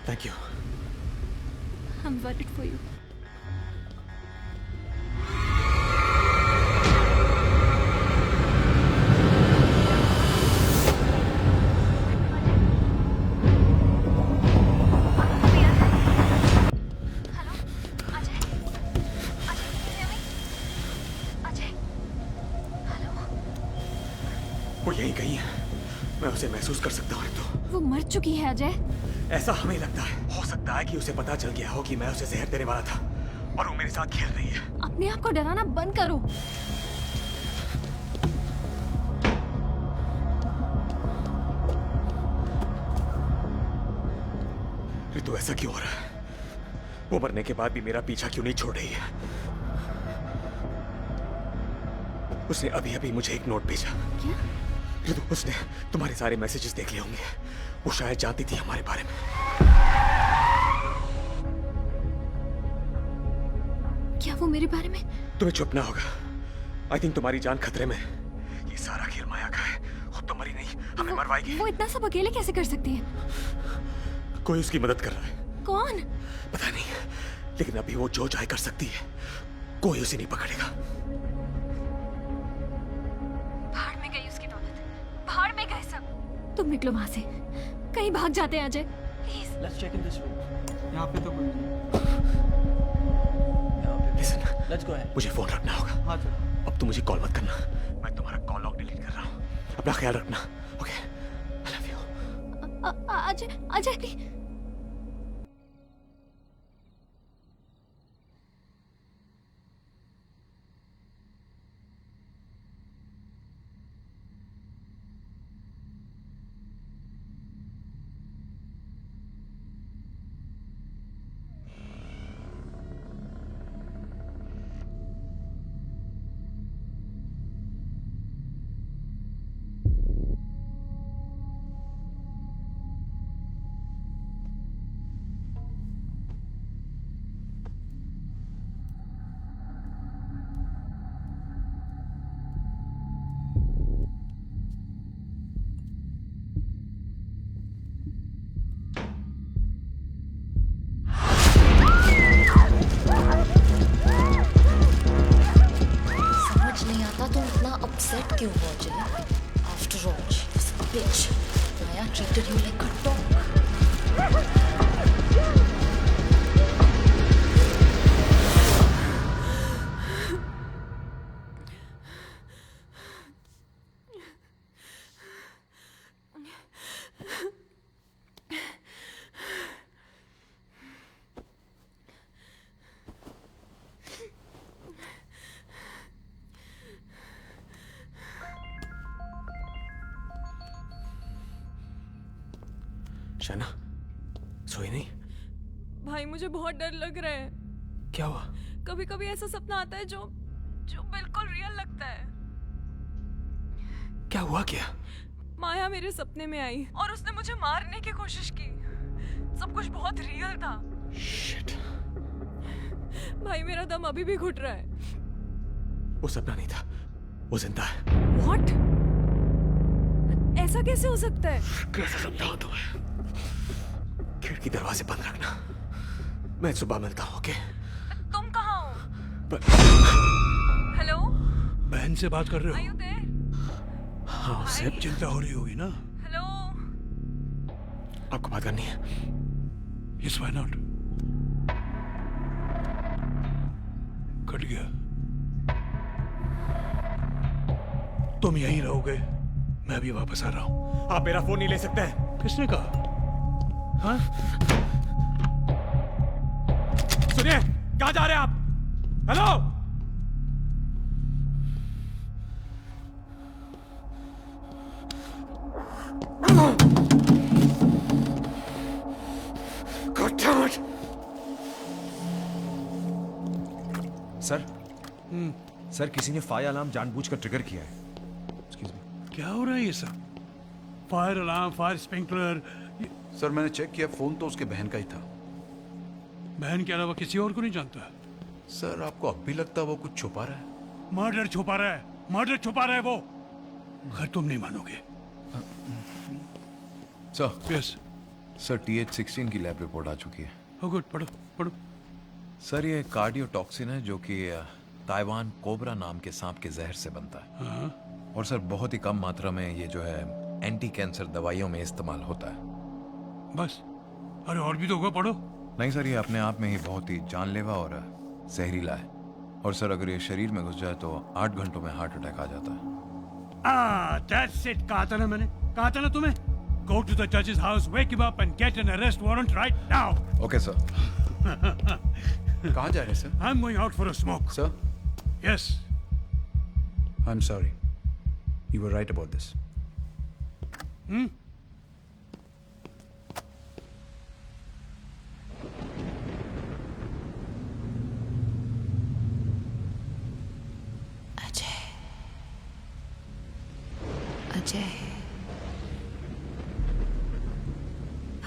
Thank you. I'm worried for you. वो यही कहीं है, मैं उसे महसूस कर सकता हूँ। तो वो मर चुकी है अजय। ऐसा हमें लगता है। हो सकता है कि उसे पता चल गया हो कि मैं उसे जहर देने वाला था और वो मेरे साथ खेल रही है। अपने आप को डराना बंद करो। ऋतु ऐसा क्यों हो रहा है? वो मरने के बाद भी मेरा पीछा क्यों नहीं छोड़ रही है? उसने अभी अभी मुझे एक नोट भेजा। क्या? ऋतु, उसने तुम्हारे सारे मैसेजेस देख लिए होंगे। वो शायद जानती थी हमारे बारे में। क्या वो मेरे बारे में? तुम्हें चुप ना होगा। आई थिंक तुम्हारी जान खतरे में। ये सारा खेल माया का है। खुद तो मरी नहीं, हमें मरवाएगी। वो इतना सब अकेले कैसे कर सकती है? कोई उसकी मदद कर रहा है। कौन? पता नहीं, लेकिन अभी वो जो चाहे कर सकती है। कोई उसे नहीं पकड़ेगा। भाड़ में गई उसकी दौलत, भाड़ में गए सब। तुम निकलो वहां से, कहीं भाग जाते हैं Ajay. Please. Let's check in this room. यहाँ पे तो कोई नहीं। Listen, let's go ahead. मुझे फोन रखना होगा। हाँ सर। अब तुम मुझे कॉल मत करना। मैं तुम्हारा कॉल लॉग डिलीट कर रहा हूँ। अपना ख्याल रखना। Okay, I love you. Ajay Ajay please. upset क्यों हुआ Ajay? After all, she was a bitch. Maya treated you like a dog. शना, सोई नहीं? भाई मुझे बहुत डर लग रहा है। क्या हुआ? कभी कभी ऐसा सपना आता है जो जो बिल्कुल रियल लगता है। क्या हुआ क्या? माया मेरे सपने में आई और उसने मुझे मारने की कोशिश की। सब कुछ बहुत रियल था। शिट। भाई मेरा दम अभी भी घुट रहा है। वो सपना नहीं था, वो जिंदा है। What? ऐसा कैसे हो सकता है? कैसे समझाऊं तुम्हें? खिड़की दरवाजे बंद रखना। मैं सुबह मिलता हूँ, ओके? तुम कहाँ हो? हेलो? बहन से बात कर रहे हो? Are you there? हाँ, उससे चिंता हो रही होगी ना? हेलो? आपको बात करनी है? Yes, why not? कट गया। तुम यहीं रहोगे, मैं भी वापस आ रहा हूं। आप मेरा फोन नहीं ले सकते हैं। किसने कहा? हाँ? सुनिए, कहाँ जा रहे हैं आप? हेलो? सर किसी ने फायर अलार्म जानबूझकर ट्रिगर किया है। क्या हो रहा है ये सब? Fire alarm, fire sprinkler. Sir मैंने चेक किया, फोन तो उसके बहन का ही था। बहन के अलावा किसी और को नहीं जानता? सर आपको अब भी लगता है वो कुछ छुपा रहा है? मर्डर छुपा रहा है, मर्डर छुपा रहा है वो। खैर तुम नहीं मानोगे। सर यस सर, TH16 की लैब रिपोर्ट आ चुकी है। हो गुड, पढ़ो पढ़ो। सर ये कार्डियोटॉक्सिन है जो कि ताइवान कोबरा नाम के सांप के जहर से बनता है। और सर बहुत ही कम मात्रा में ये जो है एंटी कैंसर दवाइयों में इस्तेमाल होता है। बस? अरे और भी तो होगा, पढ़ो। नहीं सर, ये अपने आप में ही बहुत ही जानलेवा और जहरीला है। और सर अगर ये शरीर में घुस जाए तो 8 घंटों में हार्ट अटैक आ जाता है। That's it. कहा था ना मैंने, कहा था ना तुम्हें। Go to the judge's house, wake him up and get an arrest warrant right now. Okay, sir. कहाँ जा रहे हैं sir? I'm going out for a smoke. Sir? Yes. I'm sorry. You were right about this. Hmm? Ajay,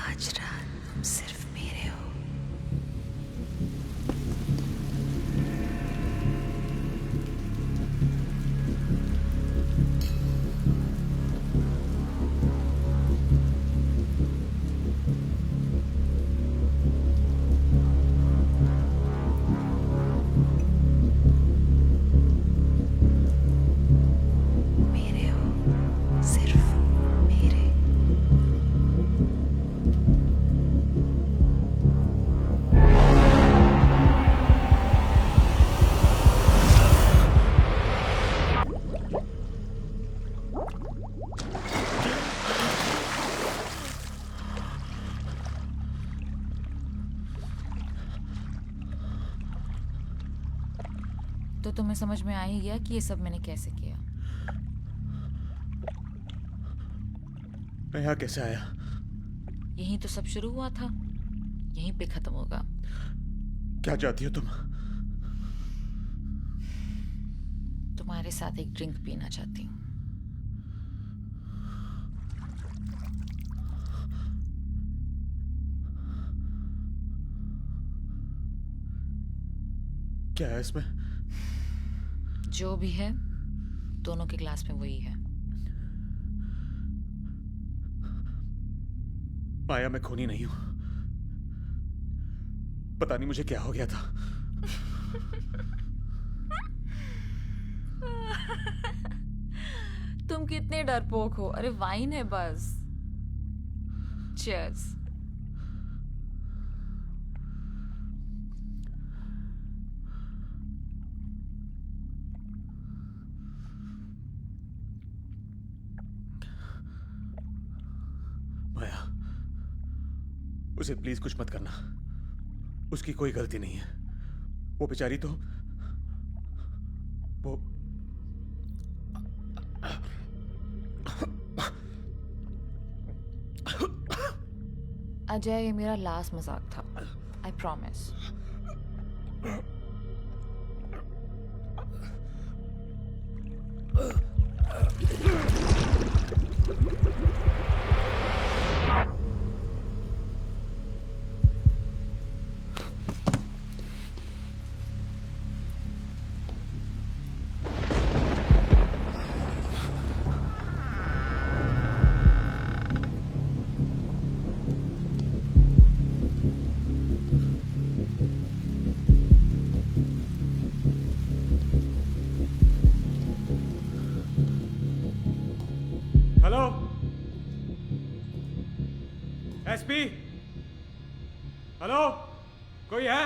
आज रात तुम सिर्फ मेरे हो। मेरे हो, सिर्फ मेरे। तो तुम्हें समझ में आ ही गया कि ये सब मैंने कैसे किया। मैं यहाँ कैसे आया? यहीं तो सब शुरू हुआ था, यहीं पे खत्म होगा। क्या चाहती हो तुम? तुम्हारे साथ एक ड्रिंक पीना चाहती हूँ। क्या है इसमें? जो भी है, दोनों के ग्लास में वही है। माया, मैं खूनी नहीं हूं। पता नहीं मुझे क्या हो गया था। तुम कितने डरपोक हो। अरे वाइन है बस। चीयर्स। माया, उसे प्लीज कुछ मत करना। उसकी कोई गलती नहीं है। वो बेचारी तो वो अजय, ये मेरा लास्ट मजाक था। I promise. Hello SP, hello, कोई है?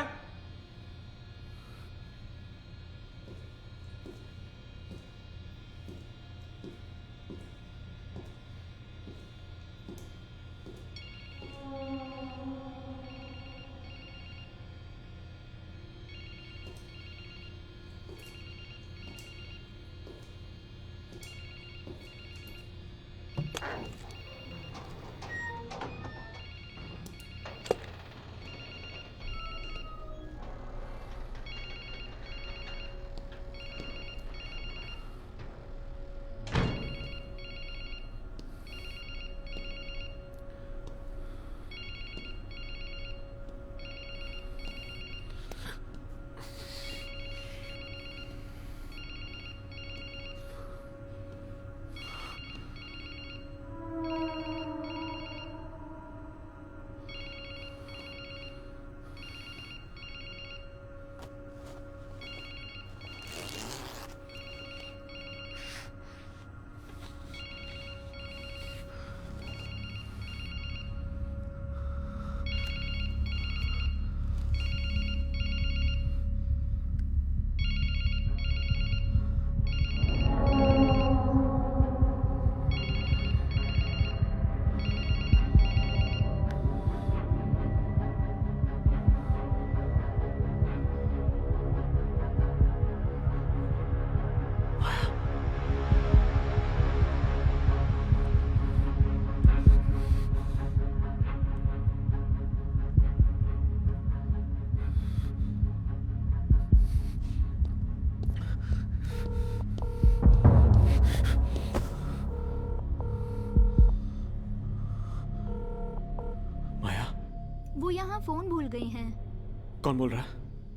वो यहाँ फोन भूल गई हैं। कौन बोल रहा?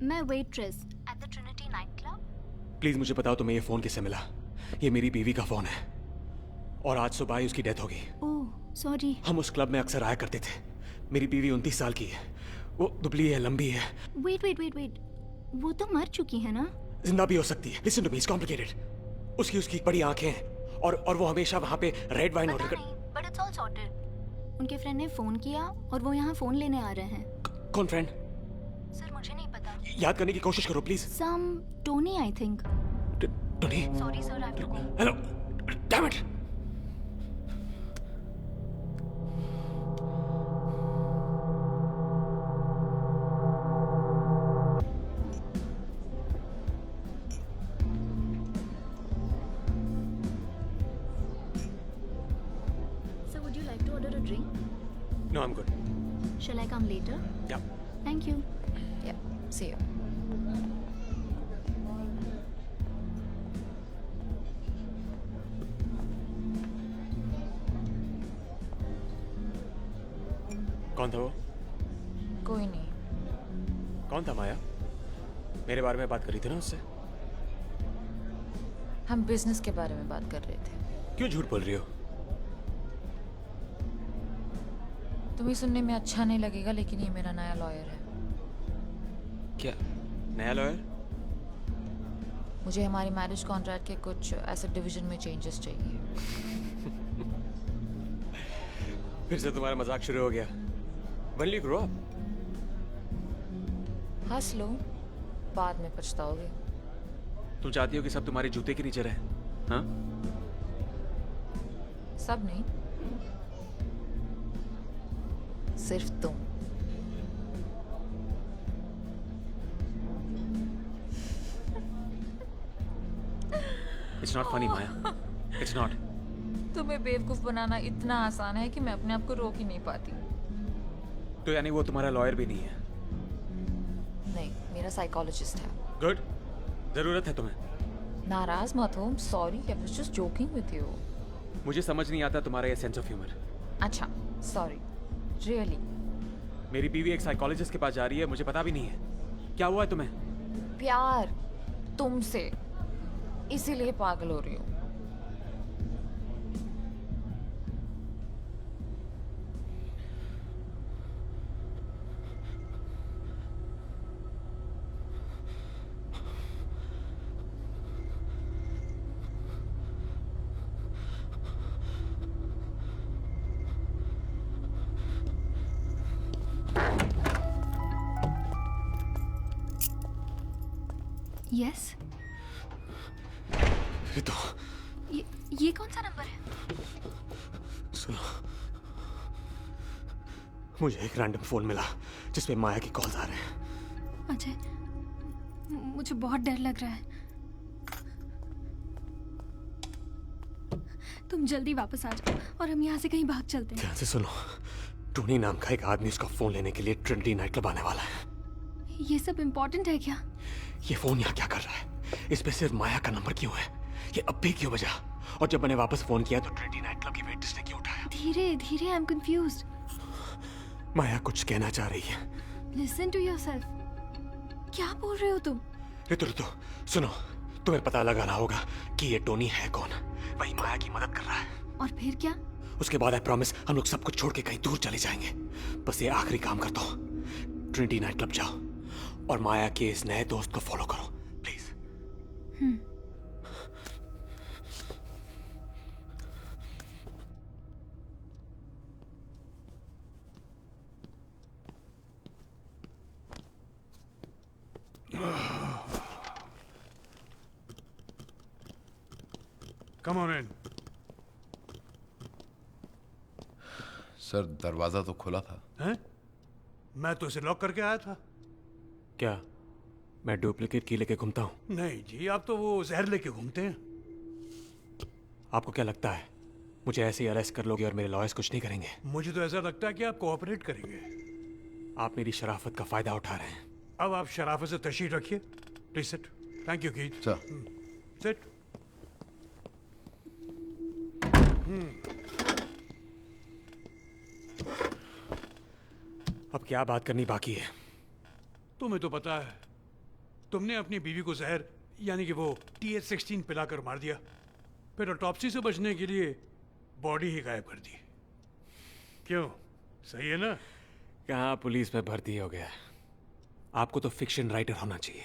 मैं waitress at the Trinity night club. Please मुझे बताओ तुम्हें ये फोन किससे मिला? ये मेरी बीवी का फोन है और आज सुबह ही उसकी डेथ हो गई। Oh sorry. हम उस क्लब में अक्सर आया करते थे। मेरी बीवी 29 साल की है, वो दुबली है, लंबी है। वेट वेट वेट वेट, वो तो मर चुकी है ना? जिंदा भी हो सकती है। Listen to me, it's complicated. उसकी बड़ी आंखें हैं और वो हमेशा वहाँ पे रेड वाइन ऑर्डर कर। But it's all sorted. उनके फ्रेंड ने फोन किया और वो यहाँ फोन लेने आ रहे हैं। कौन फ्रेंड? सर मुझे नहीं पता। याद करने की कोशिश करो please. Some Tony I think. Tony? Sorry sir, I have to go. Hello, damn it. No, I'm good. Shall I come later? Yeah. Thank you. Yeah, see you. कौन था वो? कोई नहीं। कौन था माया? मेरे बारे में बात करी थी ना उससे? हम बिजनेस के बारे में बात कर रहे थे। क्यों झूठ बोल रही हो? तुम्हें सुनने में अच्छा नहीं लगेगा लेकिन ये मेरा नया लॉयर है। क्या नया लॉयर? मुझे हमारी मैरिज कॉन्ट्रैक्ट के कुछ एसेट डिवीजन में चेंजेस चाहिए। फिर से तुम्हारा मजाक शुरू हो गया। When will you grow up? हंस लो, बाद में पछताओगे। तुम चाहती हो कि सब तुम्हारे जूते के नीचे रहे? हाँ? सब नहीं, सिर्फ तुम। It's not funny, Maya. It's not. तुम्हें बेवकूफ बनाना इतना आसान है कि मैं अपने आप को रोक ही नहीं पाती। तो यानी वो तुम्हारा लॉयर भी नहीं है? नहीं, मेरा साइकोलॉजिस्ट है। गुड, जरूरत है तुम्हें। नाराज मत हो, sorry, I was just joking with you. मुझे समझ नहीं आता तुम्हारा ये सेंस ऑफ ह्यूमर। अच्छा, सॉरी, रियली। मेरी बीवी एक साइकोलॉजिस्ट के पास जा रही है, मुझे पता भी नहीं है। क्या हुआ है तुम्हें? प्यार तुमसे, इसीलिए पागल हो रही हूँ। यस, ये तो ये कौन सा नंबर है? सुनो, मुझे एक रैंडम फोन मिला जिसमें माया की कॉल्स आ रहे हैं। अजय, मुझे बहुत डर लग रहा है। तुम जल्दी वापस आ जाओ और हम यहाँ से कहीं भाग चलते हैं। ध्यान से सुनो, टोनी नाम का एक आदमी उसका फोन लेने के लिए ट्रिनिटी नाइट क्लब आने वाला है। ये सब इम्पोर्टेंट है क्या? ये फोन यहाँ क्या कर रहा है? इस पे सिर्फ माया का नंबर क्यों है? ये अब भी क्यों बजा? और जब मैंने वापस फोन किया तो ट्रिनिटी नाइट क्लब की वेट्रेस ने क्यों उठाया? धीरे धीरे, आई एम कंफ्यूज्ड। माया कुछ कहना चाह रही है। Listen to yourself. क्या बोल रहे हो तुम? ऋतु, सुनो, तुम्हें पता लगाना होगा कि ये टोनी है कौन। वही माया की मदद कर रहा है। और फिर क्या? उसके बाद आई प्रॉमिस हम लोग सब कुछ छोड़ के कहीं दूर चले जाएंगे। बस ये आखिरी काम कर दो, ट्रिनिटी नाइट क्लब जाओ और माया के इस नए दोस्त को फॉलो करो, please. Come on in. Sir, दरवाजा तो खुला था। हैं? मैं तो इसे लॉक करके आया था। क्या मैं डुप्लीकेट की लेके घूमता हूँ? नहीं जी, आप तो वो जहर लेके घूमते हैं। आपको क्या लगता है मुझे ऐसे ही अरेस्ट कर लोगे और मेरे लॉयर्स कुछ नहीं करेंगे? मुझे तो ऐसा लगता है कि आप कोऑपरेट करेंगे। आप मेरी शराफत का फायदा उठा रहे हैं। अब आप शराफत से तशरीफ रखिए। Please sit. Thank you Keith. Sir, sit. अब क्या बात करनी बाकी है? तुम्हें तो पता है, तुमने अपनी बीवी को जहर यानी कि वो TH16 पिलाकर मार दिया, फिर ऑटोप्सी से बचने के लिए बॉडी ही गायब कर दी। क्यों, सही है ना? कहाँ पुलिस में भर्ती हो गया। आपको तो फिक्शन राइटर होना चाहिए।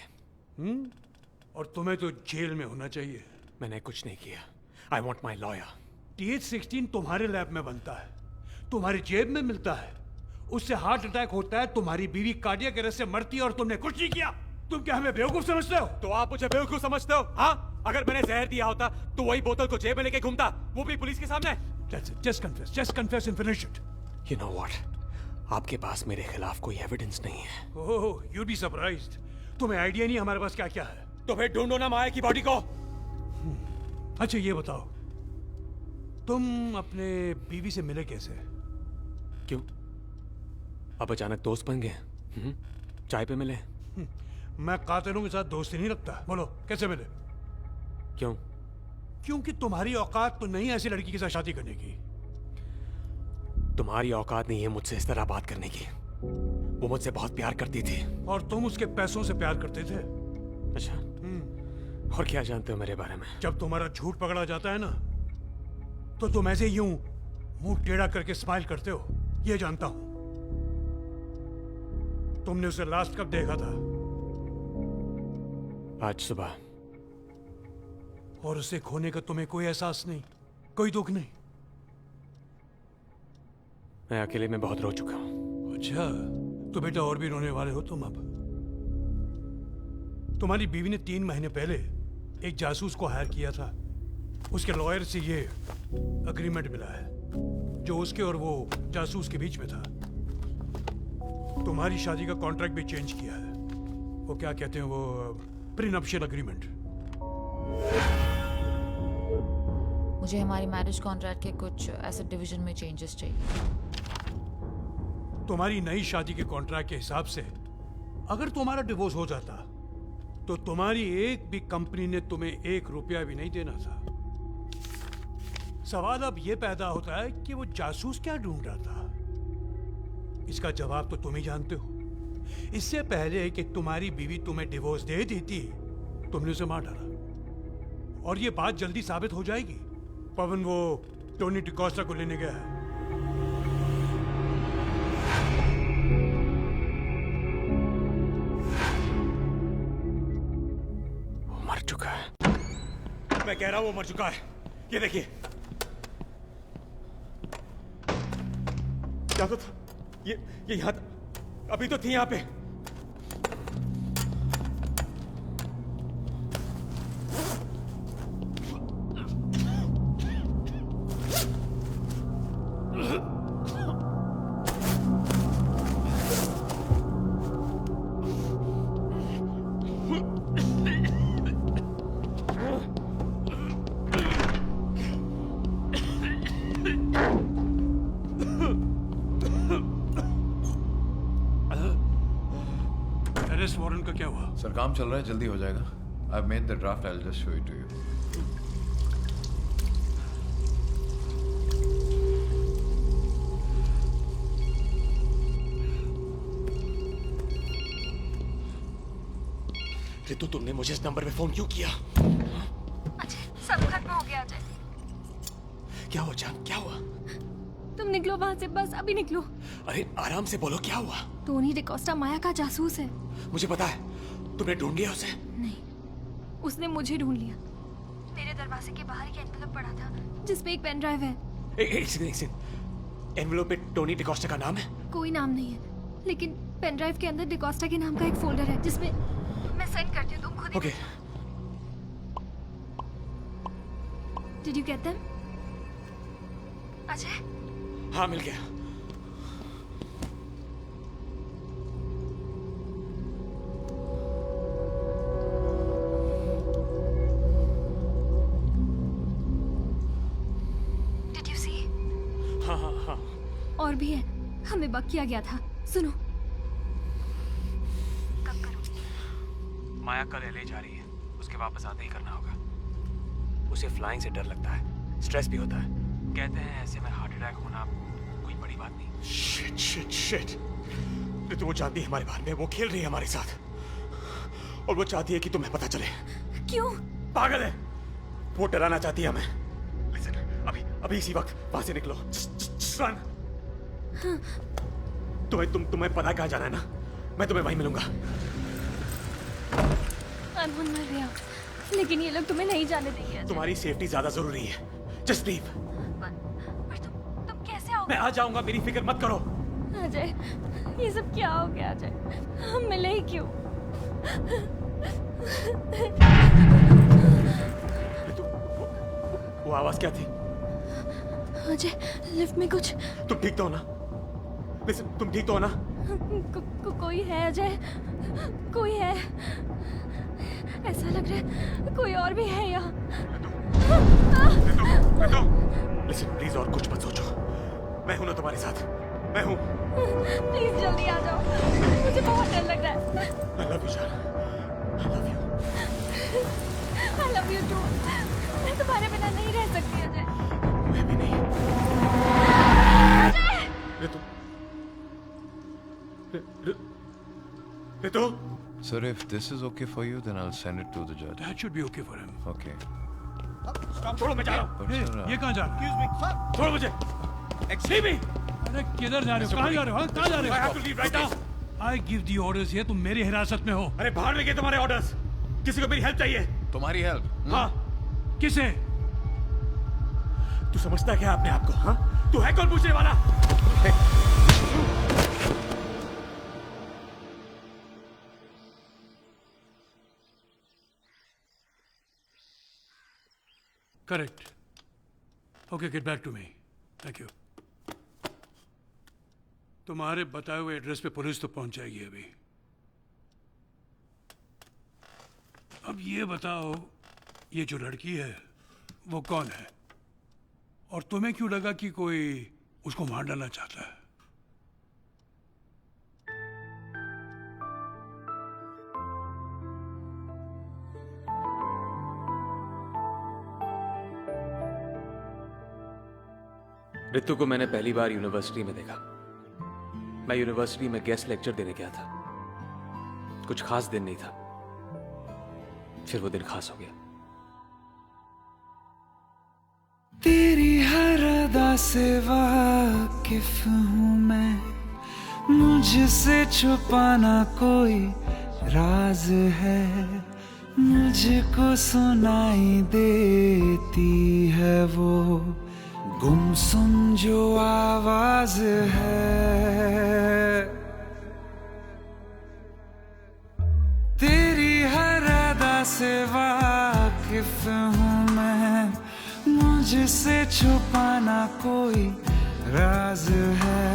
और तुम्हें तो जेल में होना चाहिए। मैंने कुछ नहीं किया। I want my lawyer. TH16 तुम्हारे लैब में बनता है, तुम्हारी जेब में मिलता है, उससे हार्ट अटैक होता है, तुम्हारी बीवी कार्डियक अरेस्ट से मरती है और तुमने कुछ नहीं किया। तुम क्या हमें बेवकूफ समझते हो? तो आप मुझे बेवकूफ समझते हो? हाँ, अगर मैंने जहर दिया होता तो वही बोतल को जेब में लेके घूमता, वो भी पुलिस के सामने। Just confess and finish it. You know what? आपके पास मेरे खिलाफ कोई एविडेंस नहीं है। ओह, you'd be surprised. तुम्हें आइडिया नहीं हमारे पास क्या क्या है। तो फिर ढूंढो ना माया की बॉडी को। अच्छा ये बताओ, तुम अपने बीवी से मिले कैसे? क्यों, अब अचानक दोस्त बन गए? चाय पे मिले? मैं कातिलों के साथ दोस्ती नहीं रखता। बोलो कैसे मिले? क्यों? क्योंकि तुम्हारी औकात तो नहीं ऐसी लड़की के साथ शादी करने की। तुम्हारी औकात नहीं है मुझसे इस तरह बात करने की। वो मुझसे बहुत प्यार करती थी। और तुम उसके पैसों से प्यार करते थे। अच्छा, और क्या जानते हो मेरे बारे में? जब तुम्हारा झूठ पकड़ा जाता है ना, तो तुम ऐसे यूं मुंह टेढ़ा करके स्माइल करते हो, ये जानता हूं। तुमने उसे लास्ट कब देखा था? आज सुबह। और उसे खोने का तुम्हें कोई एहसास नहीं, कोई दुख नहीं? मैं अकेले में बहुत रो चुका हूं। अच्छा, तो बेटा और भी रोने वाले हो तुम अब। तुम्हारी बीवी ने 3 महीने पहले एक जासूस को हायर किया था। उसके लॉयर से ये अग्रीमेंट मिला है जो उसके और वो जासूस के बीच में था। तुम्हारी शादी का कॉन्ट्रैक्ट भी चेंज किया है। वो क्या कहते हैं, वो प्रीनप्शियल अग्रीमेंट। मुझे हमारी मैरिज कॉन्ट्रैक्ट के कुछ एसेट डिवीजन में चेंजेस चाहिए। तुम्हारी नई शादी के कॉन्ट्रैक्ट के हिसाब से अगर तुम्हारा डिवोर्स हो जाता तो तुम्हारी एक भी कंपनी ने तुम्हें 1 रुपया भी नहीं देना था। सवाल अब यह पैदा होता है कि वो जासूस क्या ढूंढ रहा था। इसका जवाब तो तुम ही जानते हो। इससे पहले कि तुम्हारी बीवी तुम्हें डिवोर्स दे देती, तुमने उसे मार डाला। और ये बात जल्दी साबित हो जाएगी। पवन वो टोनी डिकोस्टा को लेने गया है। वो मर चुका है। मैं कह रहा हूं वो मर चुका है। ये देखिए। क्या तो था? ये यहां अभी तो थी यहां पे। अरेस्ट वारंट का क्या हुआ? सर काम चल रहा है, जल्दी हो जाएगा। I made the draft, I will just show it to you. Ritu, तुमने मुझे इस नंबर पे फोन क्यों किया? अजय, सब खत्म हो गया अजय। क्या हुआ जान, क्या हुआ? तुम निकलो वहां से, बस अभी निकलो। अरे आराम से बोलो, क्या हुआ? टोनी डिकोस्टा माया का जासूस है। मुझे पता है। तुमने ढूंढ लिया उसे? नहीं, उसने मुझे ढूंढ लिया। मेरे दरवाजे के बाहर एक एनवेलप पड़ा था जिसपे एक पेन ड्राइव है। एक सेकंड। एनवेलप पे टोनी डिकोस्टा का नाम है? कोई नाम नहीं है, लेकिन पेन ड्राइव के अंदर डिकोस्टा के नाम का एक फोल्डर है जिसमें मैं सेंड करती हूँ, तुम खुद ही। Okay. Did you get them? Ajay? हाँ, मिल गया। Did you see? हाँ। और भी है, हमें बक किया गया था। सुनो। माया कल LA जा रही है, उसके वापस आते ही करना होगा। उसे फ्लाइंग से डर लगता है, स्ट्रेस भी होता है। कहते हैं ऐसे में हार्ट अटैक होना कोई बड़ी बात नहीं। शिट। तो वो जानती है हमारे बारे में, वो खेल रही है हमारे साथ, और वो चाहती है कि तुम्हें पता चले। क्यों? पागल है वो, डराना चाहती है हमें। लिसन, अभी इसी वक्त वहां से निकलो। रन। तुम्हें पता कहाँ जाना है ना? मैं तुम्हें वहीं मिलूंगा। अनहोन मर गया, लेकिन ये लोग तुम्हें नहीं जाने देंगे। तुम्हारी सेफ्टी ज्यादा जरूरी है। Just leave. पर तुम कैसे आओगे? मैं आ जाऊंगा, मेरी फिक्र मत करो। अजय, ये सब क्या हो गया अजय? हम मिले ही क्यों? वो आवाज क्या थी? अजय, लिफ्ट में कुछ। तुम ठीक तो हो ना? लिसन, तुम ठीक तो हो ना? कोई है अजय, कोई है। ऐसा लग रहा है कोई और भी है यहाँ। लिसन प्लीज, और कुछ मत सोचो। मैं हूं ना तुम्हारे साथ, मैं हूं। प्लीज जल्दी आ जाओ, मुझे बहुत डर लग रहा है। I love you, जान। I love you. I love you too. मैं तुम्हारे बिना नहीं रह सकती अजय। मैं भी नहीं। Ajay! Ritu? Sir, if this is okay for you, then I'll send it to the judge. That should be okay for him. Okay. छोड़ो, मैं जा रहा हूँ। ये कहाँ जा रहे हो? छोड़ो मुझे। Leave me. अरे किधर जा रहे हो? कहाँ जा रहे हो? कहाँ जा रहे हो? I have to leave right now. I give the orders here, तुम मेरी हिरासत में हो। अरे बाहर में गए तुम्हारे ऑर्डर्स। किसी को मेरी हेल्प चाहिए। तुम्हारी हेल्प? हाँ। किसे? तू समझता है क्या अपने आप को? हाँ? तू है कौन पूछने वाला? Correct. Okay, get back to me. Thank you. तुम्हारे बताए हुए एड्रेस पे पुलिस तो पहुंच जाएगी अभी। अब ये बताओ, ये जो लड़की है वो कौन है? और तुम्हें क्यों लगा कि कोई उसको मार डालना चाहता है? रितु को मैंने पहली बार यूनिवर्सिटी में देखा। मैं यूनिवर्सिटी में गेस्ट लेक्चर देने गया था। कुछ खास दिन नहीं था, फिर वो दिन खास हो गया। तेरी हर अदा से वाकिफ हूँ मैं, मुझसे छुपाना कोई राज है, मुझको सुनाई देती है वो गुमसुम जो आवाज है। तेरी हर अदा से वाकिफ हूँ मैं, मुझसे छुपाना कोई राज है,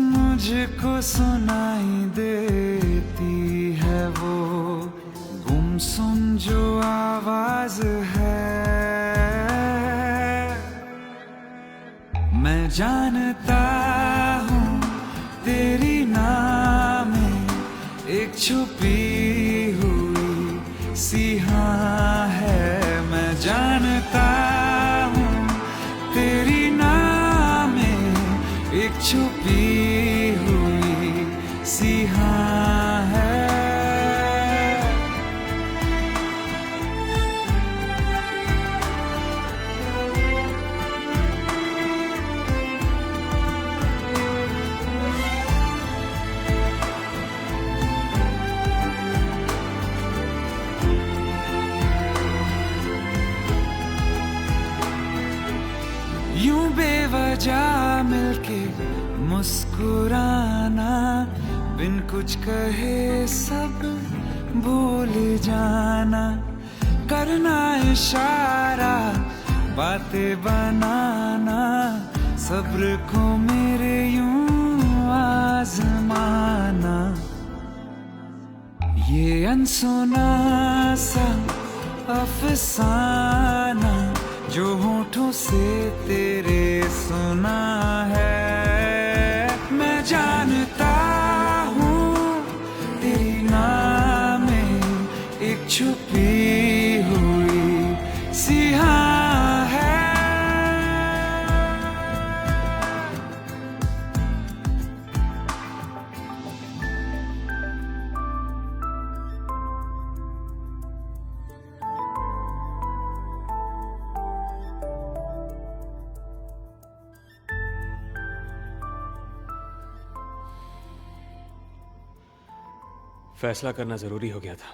मुझको सुनाई देती है वो गुमसुम जो आवाज है। मैं जानता हूँ तेरी नाम में एक छुपी हुई सी हाँ है। मैं जानता हूँ तेरी नाम में एक छुपी हुई सी हाँ है। यूं बेवजह मिलके मुस्कुराना, बिन कुछ कहे सब भूल जाना, करना इशारा बातें बनाना, सब्र को मेरे यूं आजमाना। ये अनसुना सा अफसाना जो होठों से तेरे सुना है। मैं जानता हूँ तेरी नाम में एक छुपी हुई सी हाँ है। फैसला करना जरूरी हो गया था।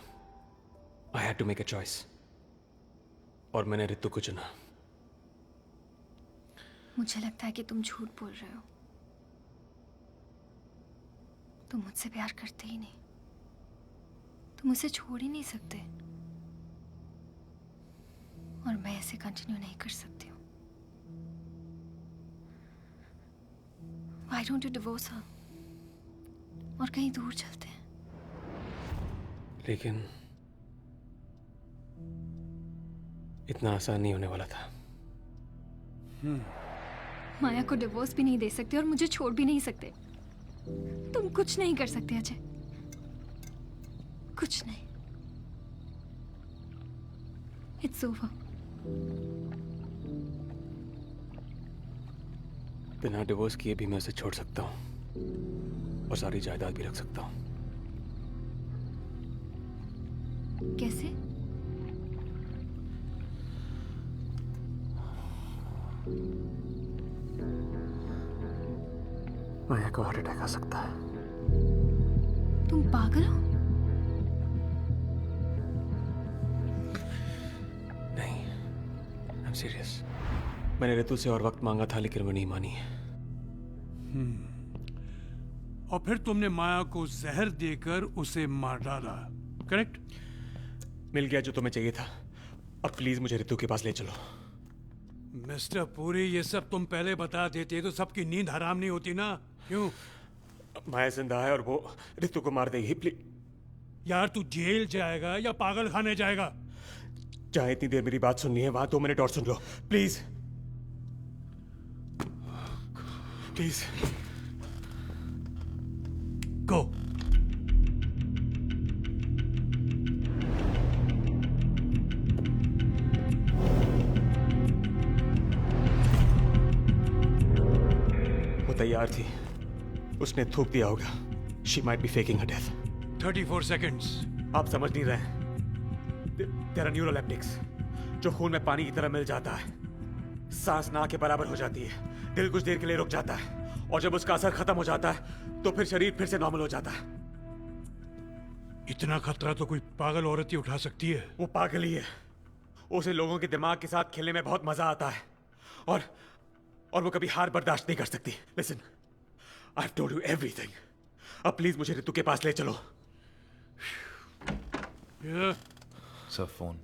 I had to make a choice, और मैंने रितु को चुना। मुझे लगता है कि तुम झूठ बोल रहे हो। तुम मुझसे प्यार करते ही नहीं, तुम मुझसे छोड़ ही नहीं सकते, और मैं ऐसे कंटिन्यू नहीं कर सकती हूँ। Why don't you divorce her? और कहीं दूर चलते हैं। लेकिन इतना आसान नहीं होने वाला था। माया को डिवोर्स भी नहीं दे सकते और मुझे छोड़ भी नहीं सकते। तुम कुछ नहीं कर सकते अजय, कुछ नहीं। It's over. बिना डिवोर्स किए भी मैं उसे छोड़ सकता हूँ और सारी जायदाद भी रख सकता हूँ। कैसे? माया को हार्ट अटैक आ सकता है। तुम पागल हो? नहीं, आई एम सीरियस। मैंने रितु से और वक्त मांगा था, लेकिन वो नहीं मानी। और फिर तुमने माया को जहर देकर उसे मार डाला, करेक्ट? मिल गया जो तुम्हें चाहिए था। अब प्लीज मुझे रितु के पास ले चलो। मिस्टर पुरी, ये सब तुम पहले बता देते तो सबकी नींद हराम नहीं होती ना? क्यों? माया जिंदा है और वो रितु को मार देगी। प्लीज यार, तू जेल जाएगा या पागल खाने जाएगा? चाहे इतनी देर मेरी बात सुननी है, वहां 2 मिनट और सुन लो प्लीज। Please go. तैयार थी, उसने थूक दिया होगा। She might be faking her death. 34 seconds. आप समझ नहीं रहे हैं। तेरा न्यूरोलेप्टिक्स जो खून में पानी की तरह मिल जाता है, सांस ना के बराबर हो जाती है, दिल कुछ देर के लिए रुक जाता है, और जब उसका असर खत्म हो जाता है तो फिर शरीर फिर से नॉर्मल हो जाता है। इतना खतरा तो कोई पागल औरत ही उठा सकती है। वो पागल ही है। उसे लोगों के दिमाग के साथ खेलने में बहुत मजा आता है, और वो कभी हार बर्दाश्त नहीं कर सकती। Listen, I have told you everything. अब प्लीज मुझे रितु के पास ले चलो। Sir phone.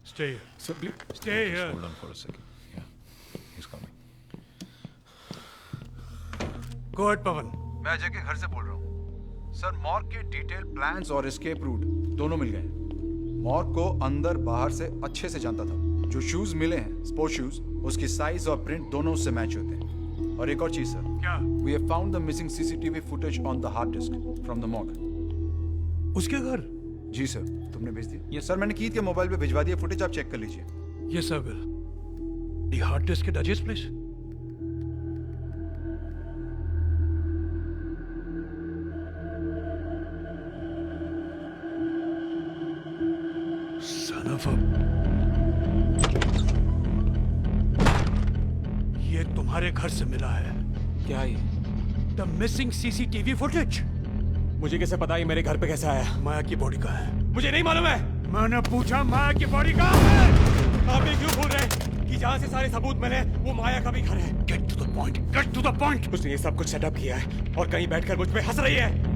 Stay here. Sir, please. Stay here. Hold on for a second. Yeah, he's coming. Go ahead, Pawan. मैं अजय के घर से बोल रहा हूँ। सर, मॉर्ग के डिटेल प्लान्स और एस्केप रूट दोनों मिल गए। मॉर्ग को अंदर बाहर से अच्छे से जानता था। जो शूज मिले हैं, स्पोर्ट्स शूज, उसकी साइज और प्रिंट दोनों उससे मैच होते हैं। और एक और चीज सर, क्या? We have found the missing CCTV footage on the hard disk from the morgue. उसके घर? जी सर, तुमने भेज दिया? ये सर मैंने कीथ के मोबाइल पे भिजवा दिया फुटेज, आप चेक कर लीजिए। Yes, I will. The hard disk at Ajay's place? Son of a... ये तुम्हारे घर से मिला है। क्या ये? The missing CCTV footage. मुझे कैसे पता ये मेरे घर पे कैसे आया? माया की बॉडी कहाँ है? मुझे नहीं मालूम है। मैंने पूछा माया की बॉडी कहाँ है? आप ये क्यों बोल रहे हैं कि जहाँ से सारे सबूत मिले वो माया का भी घर है? Get to the point. Get to the point. उसने ये सब कुछ सेटअप किया है और कहीं बैठकर मुझ पे हंस रही है।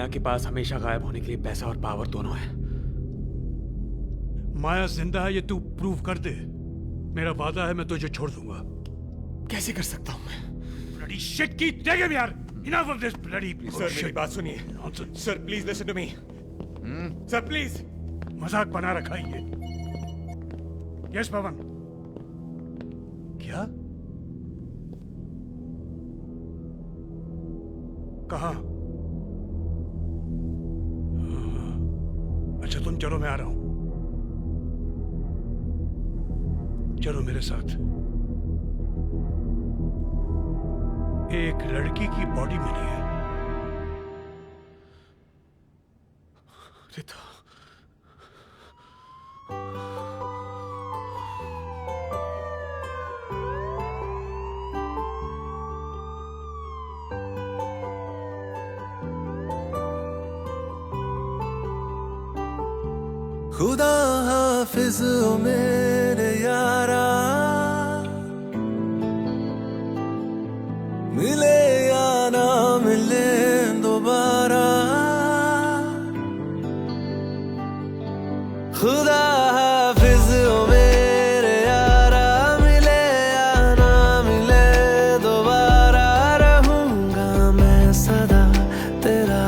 के पास हमेशा गायब होने के लिए पैसा और पावर दोनों है। माया जिंदा है ये तू प्रूव कर दे। मेरा वादा है मैं तुझे छोड़ दूंगा। कैसे कर सकता हूं मैं? Bloody shit की देगे यार। Enough of this bloody sir मेरी बात सुनिए। Sir please listen to me. Sir please. मजाक बना रखा है ये। यस पवन। क्या? कहाँ? अच्छा तुम चलो, मैं आ रहा हूं। चलो मेरे साथ। एक लड़की की बॉडी मिली है। रितु। खुदा हाफिज ओ मेरे यारा, मिले या ना मिले दोबारा। खुदा हाफिज ओ मेरे यारा, मिले या ना मिले दोबारा। रहूंगा मैं सदा तेरा।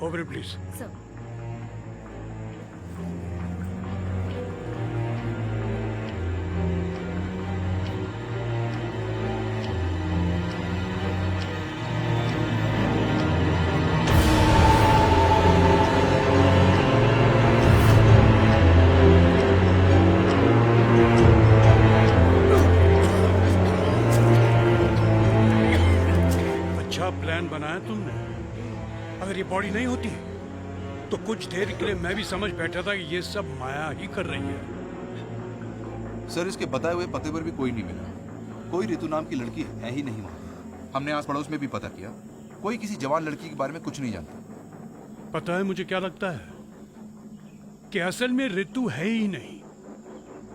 Over please. सर अच्छा प्लान बनाया तुमने। अगर ये बॉडी नहीं होती तो कुछ देर के लिए मैं भी समझ बैठा था कि ये सब माया ही कर रही है। सर इसके बताए हुए पते पर भी कोई नहीं मिला। कोई रितु नाम की लड़की है ही नहीं वहाँ। हमने आस पड़ोस में भी पता किया, कोई किसी जवान लड़की के बारे में कुछ नहीं जानता। पता है मुझे क्या लगता है कि असल में रितु है ही नहीं।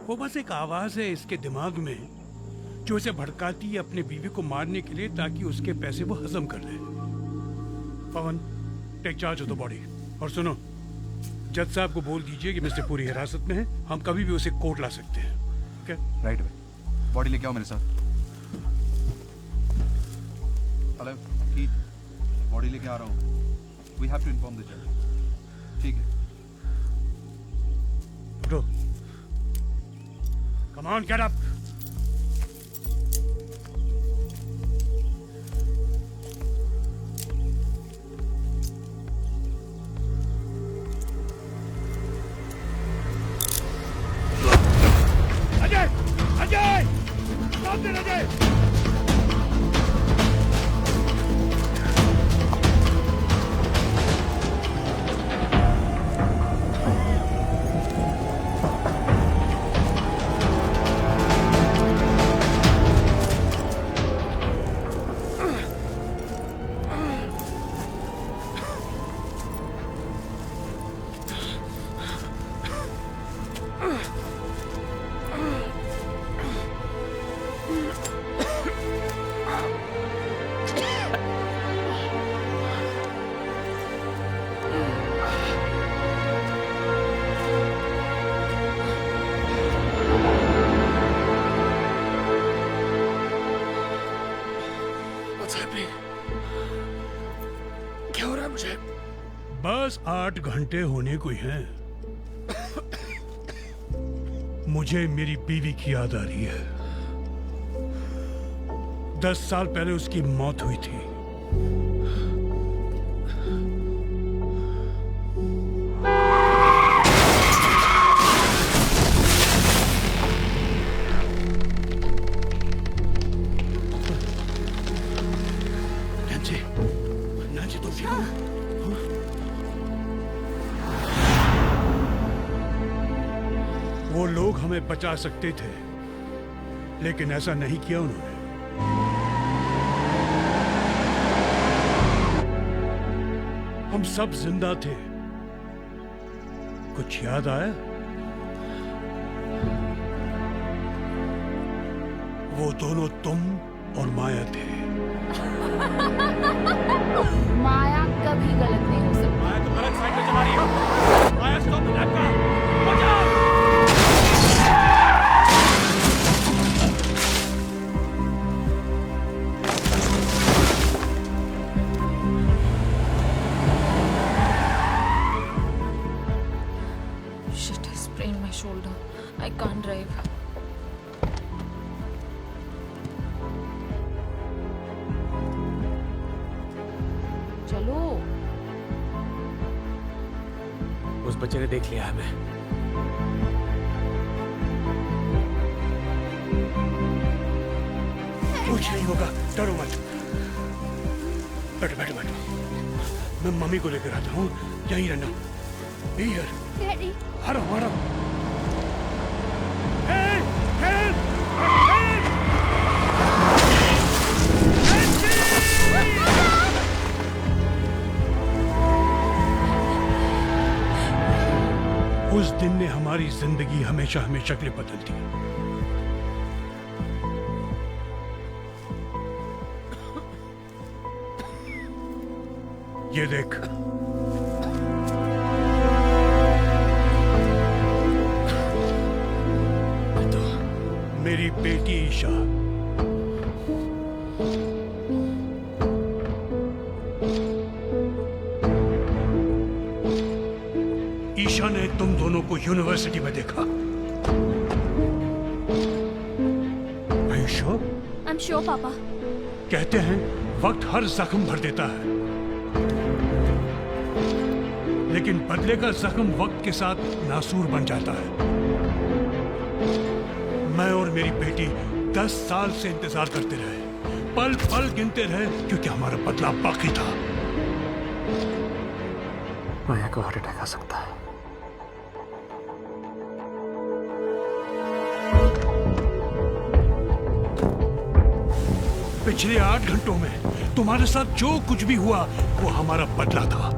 वो बस एक आवाज है इसके दिमाग में जो इसे भड़काती है अपने बीवी को मारने के लिए ताकि उसके पैसे वो हजम कर ले। Pawan, take charge of the body. और सुनो, जज साहब को बोल दीजिए कि मिस्टर पुरी हिरासत में है, हम कभी भी उसे कोर्ट ला सकते हैं। ओके? राइट भाई, बॉडी लेके आओ मेरे साथ। हेलो कीथ, बॉडी लेके आ रहा हूँ। We have to inform the जज। ठीक है। उठो। Come on, get up. Ajay! Ajay! Stop देना अजय! क्या हो रहा है मुझे? बस 8 घंटे होने को हैं। मुझे मेरी बीवी की याद आ रही है। 10 साल पहले उसकी मौत हुई थी। नैन्सी, तुम ठीक हो? वो लोग हमें बचा सकते थे, लेकिन ऐसा नहीं किया उन्होंने। हम सब जिंदा थे। कुछ याद आया? वो दोनों तुम और माया थे। माया कभी गलत नहीं हो सकती। माया तो गलत साइड पे चला रही है। माया स्टॉप द धक्का। बचाओ! Shit, I sprained my shoulder. I can't drive. चलो। उस बच्चे ने देख लिया हमें। कुछ नहीं होगा, डरो मत। बैठो बैठो बैठो। मैं मम्मी को लेकर आता हूँ, यहीं रहना। Be here. डैडी हरो हरो। Help! Help! Help! उस दिन ने हमारी जिंदगी हमेशा हमें शक्लें बदल दी। ये देख, मेरी बेटी ईशा। ईशा ने तुम दोनों को यूनिवर्सिटी में देखा। Are you sure? I'm sure, पापा। कहते हैं वक्त हर जख्म भर देता है, लेकिन बदले का जख्म वक्त के साथ नासूर बन जाता है। मैं और मेरी बेटी 10 साल से इंतजार करते रहे, पल पल गिनते रहे, क्योंकि हमारा बदला बाकी था। माया को हार्ट अटैक आ सकता है। पिछले 8 घंटों में तुम्हारे साथ जो कुछ भी हुआ वो हमारा बदला था।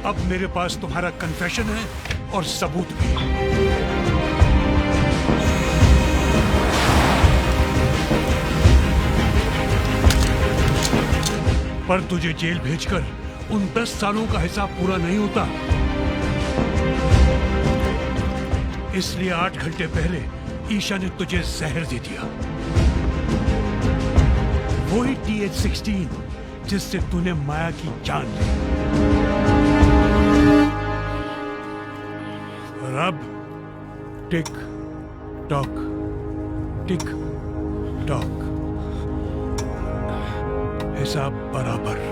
अब मेरे पास तुम्हारा कन्फेशन है और सबूत भी। पर तुझे जेल भेजकर उन 10 सालों का हिसाब पूरा नहीं होता, इसलिए 8 घंटे पहले ईशा ने तुझे जहर दे दिया। वही TH16 जिससे तूने माया की जान ली। और अब टिक टॉक टिक टॉक, हिसाब बराबर।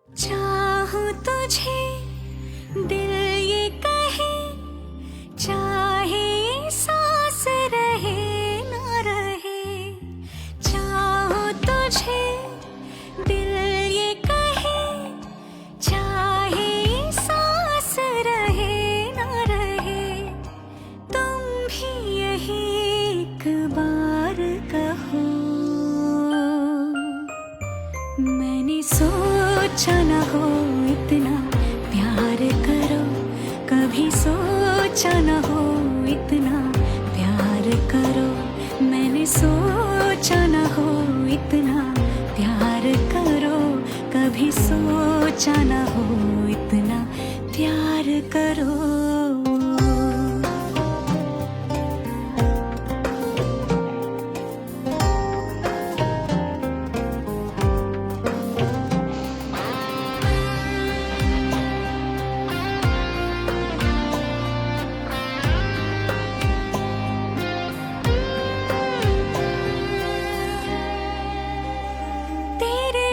चाहूं तुझे दिल ये कहे, चाहे सांस रहे ना रहे। चाहूं तुझे दिल ये कहे, चाहे सांस रहे ना रहे। तुम भी यही एक बार कहो। मैंने सोचा न हो इतना प्यार करो, कभी सोचा न हो इतना प्यार करो। मैंने सोचा न हो इतना प्यार करो, कभी सोचा न हो इतना प्यार करो।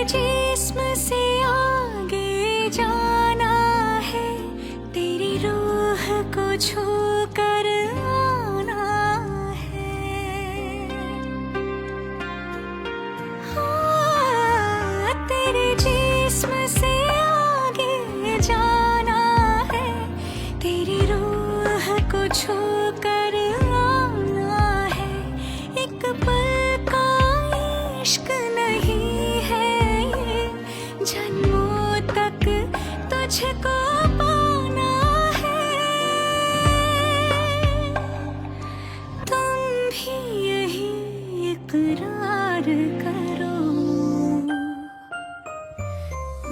जिस्म से आगे जाना है, तेरी रूह को छू कर आना है। हाँ, तेरे जिस्म से आगे जाना है, तेरी रूह को छू कर आना है। एक पल का इश्क नहीं है, जन्मों तक तुझको पाना है। तुम भी यही इकरार करो।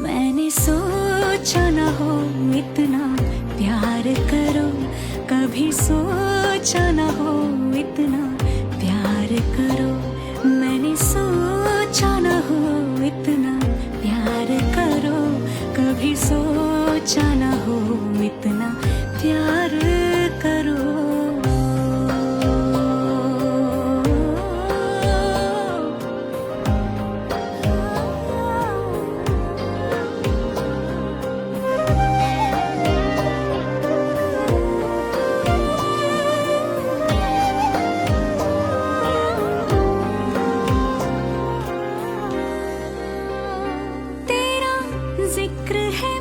मैंने सोचा न हो इतना प्यार करो, कभी सोचा न हो इतना प्यार करो। मैंने सोचा न हो इतना प्यार करो, कभी सोचा न हो इतना प्यार करो। तेरा जिक्र है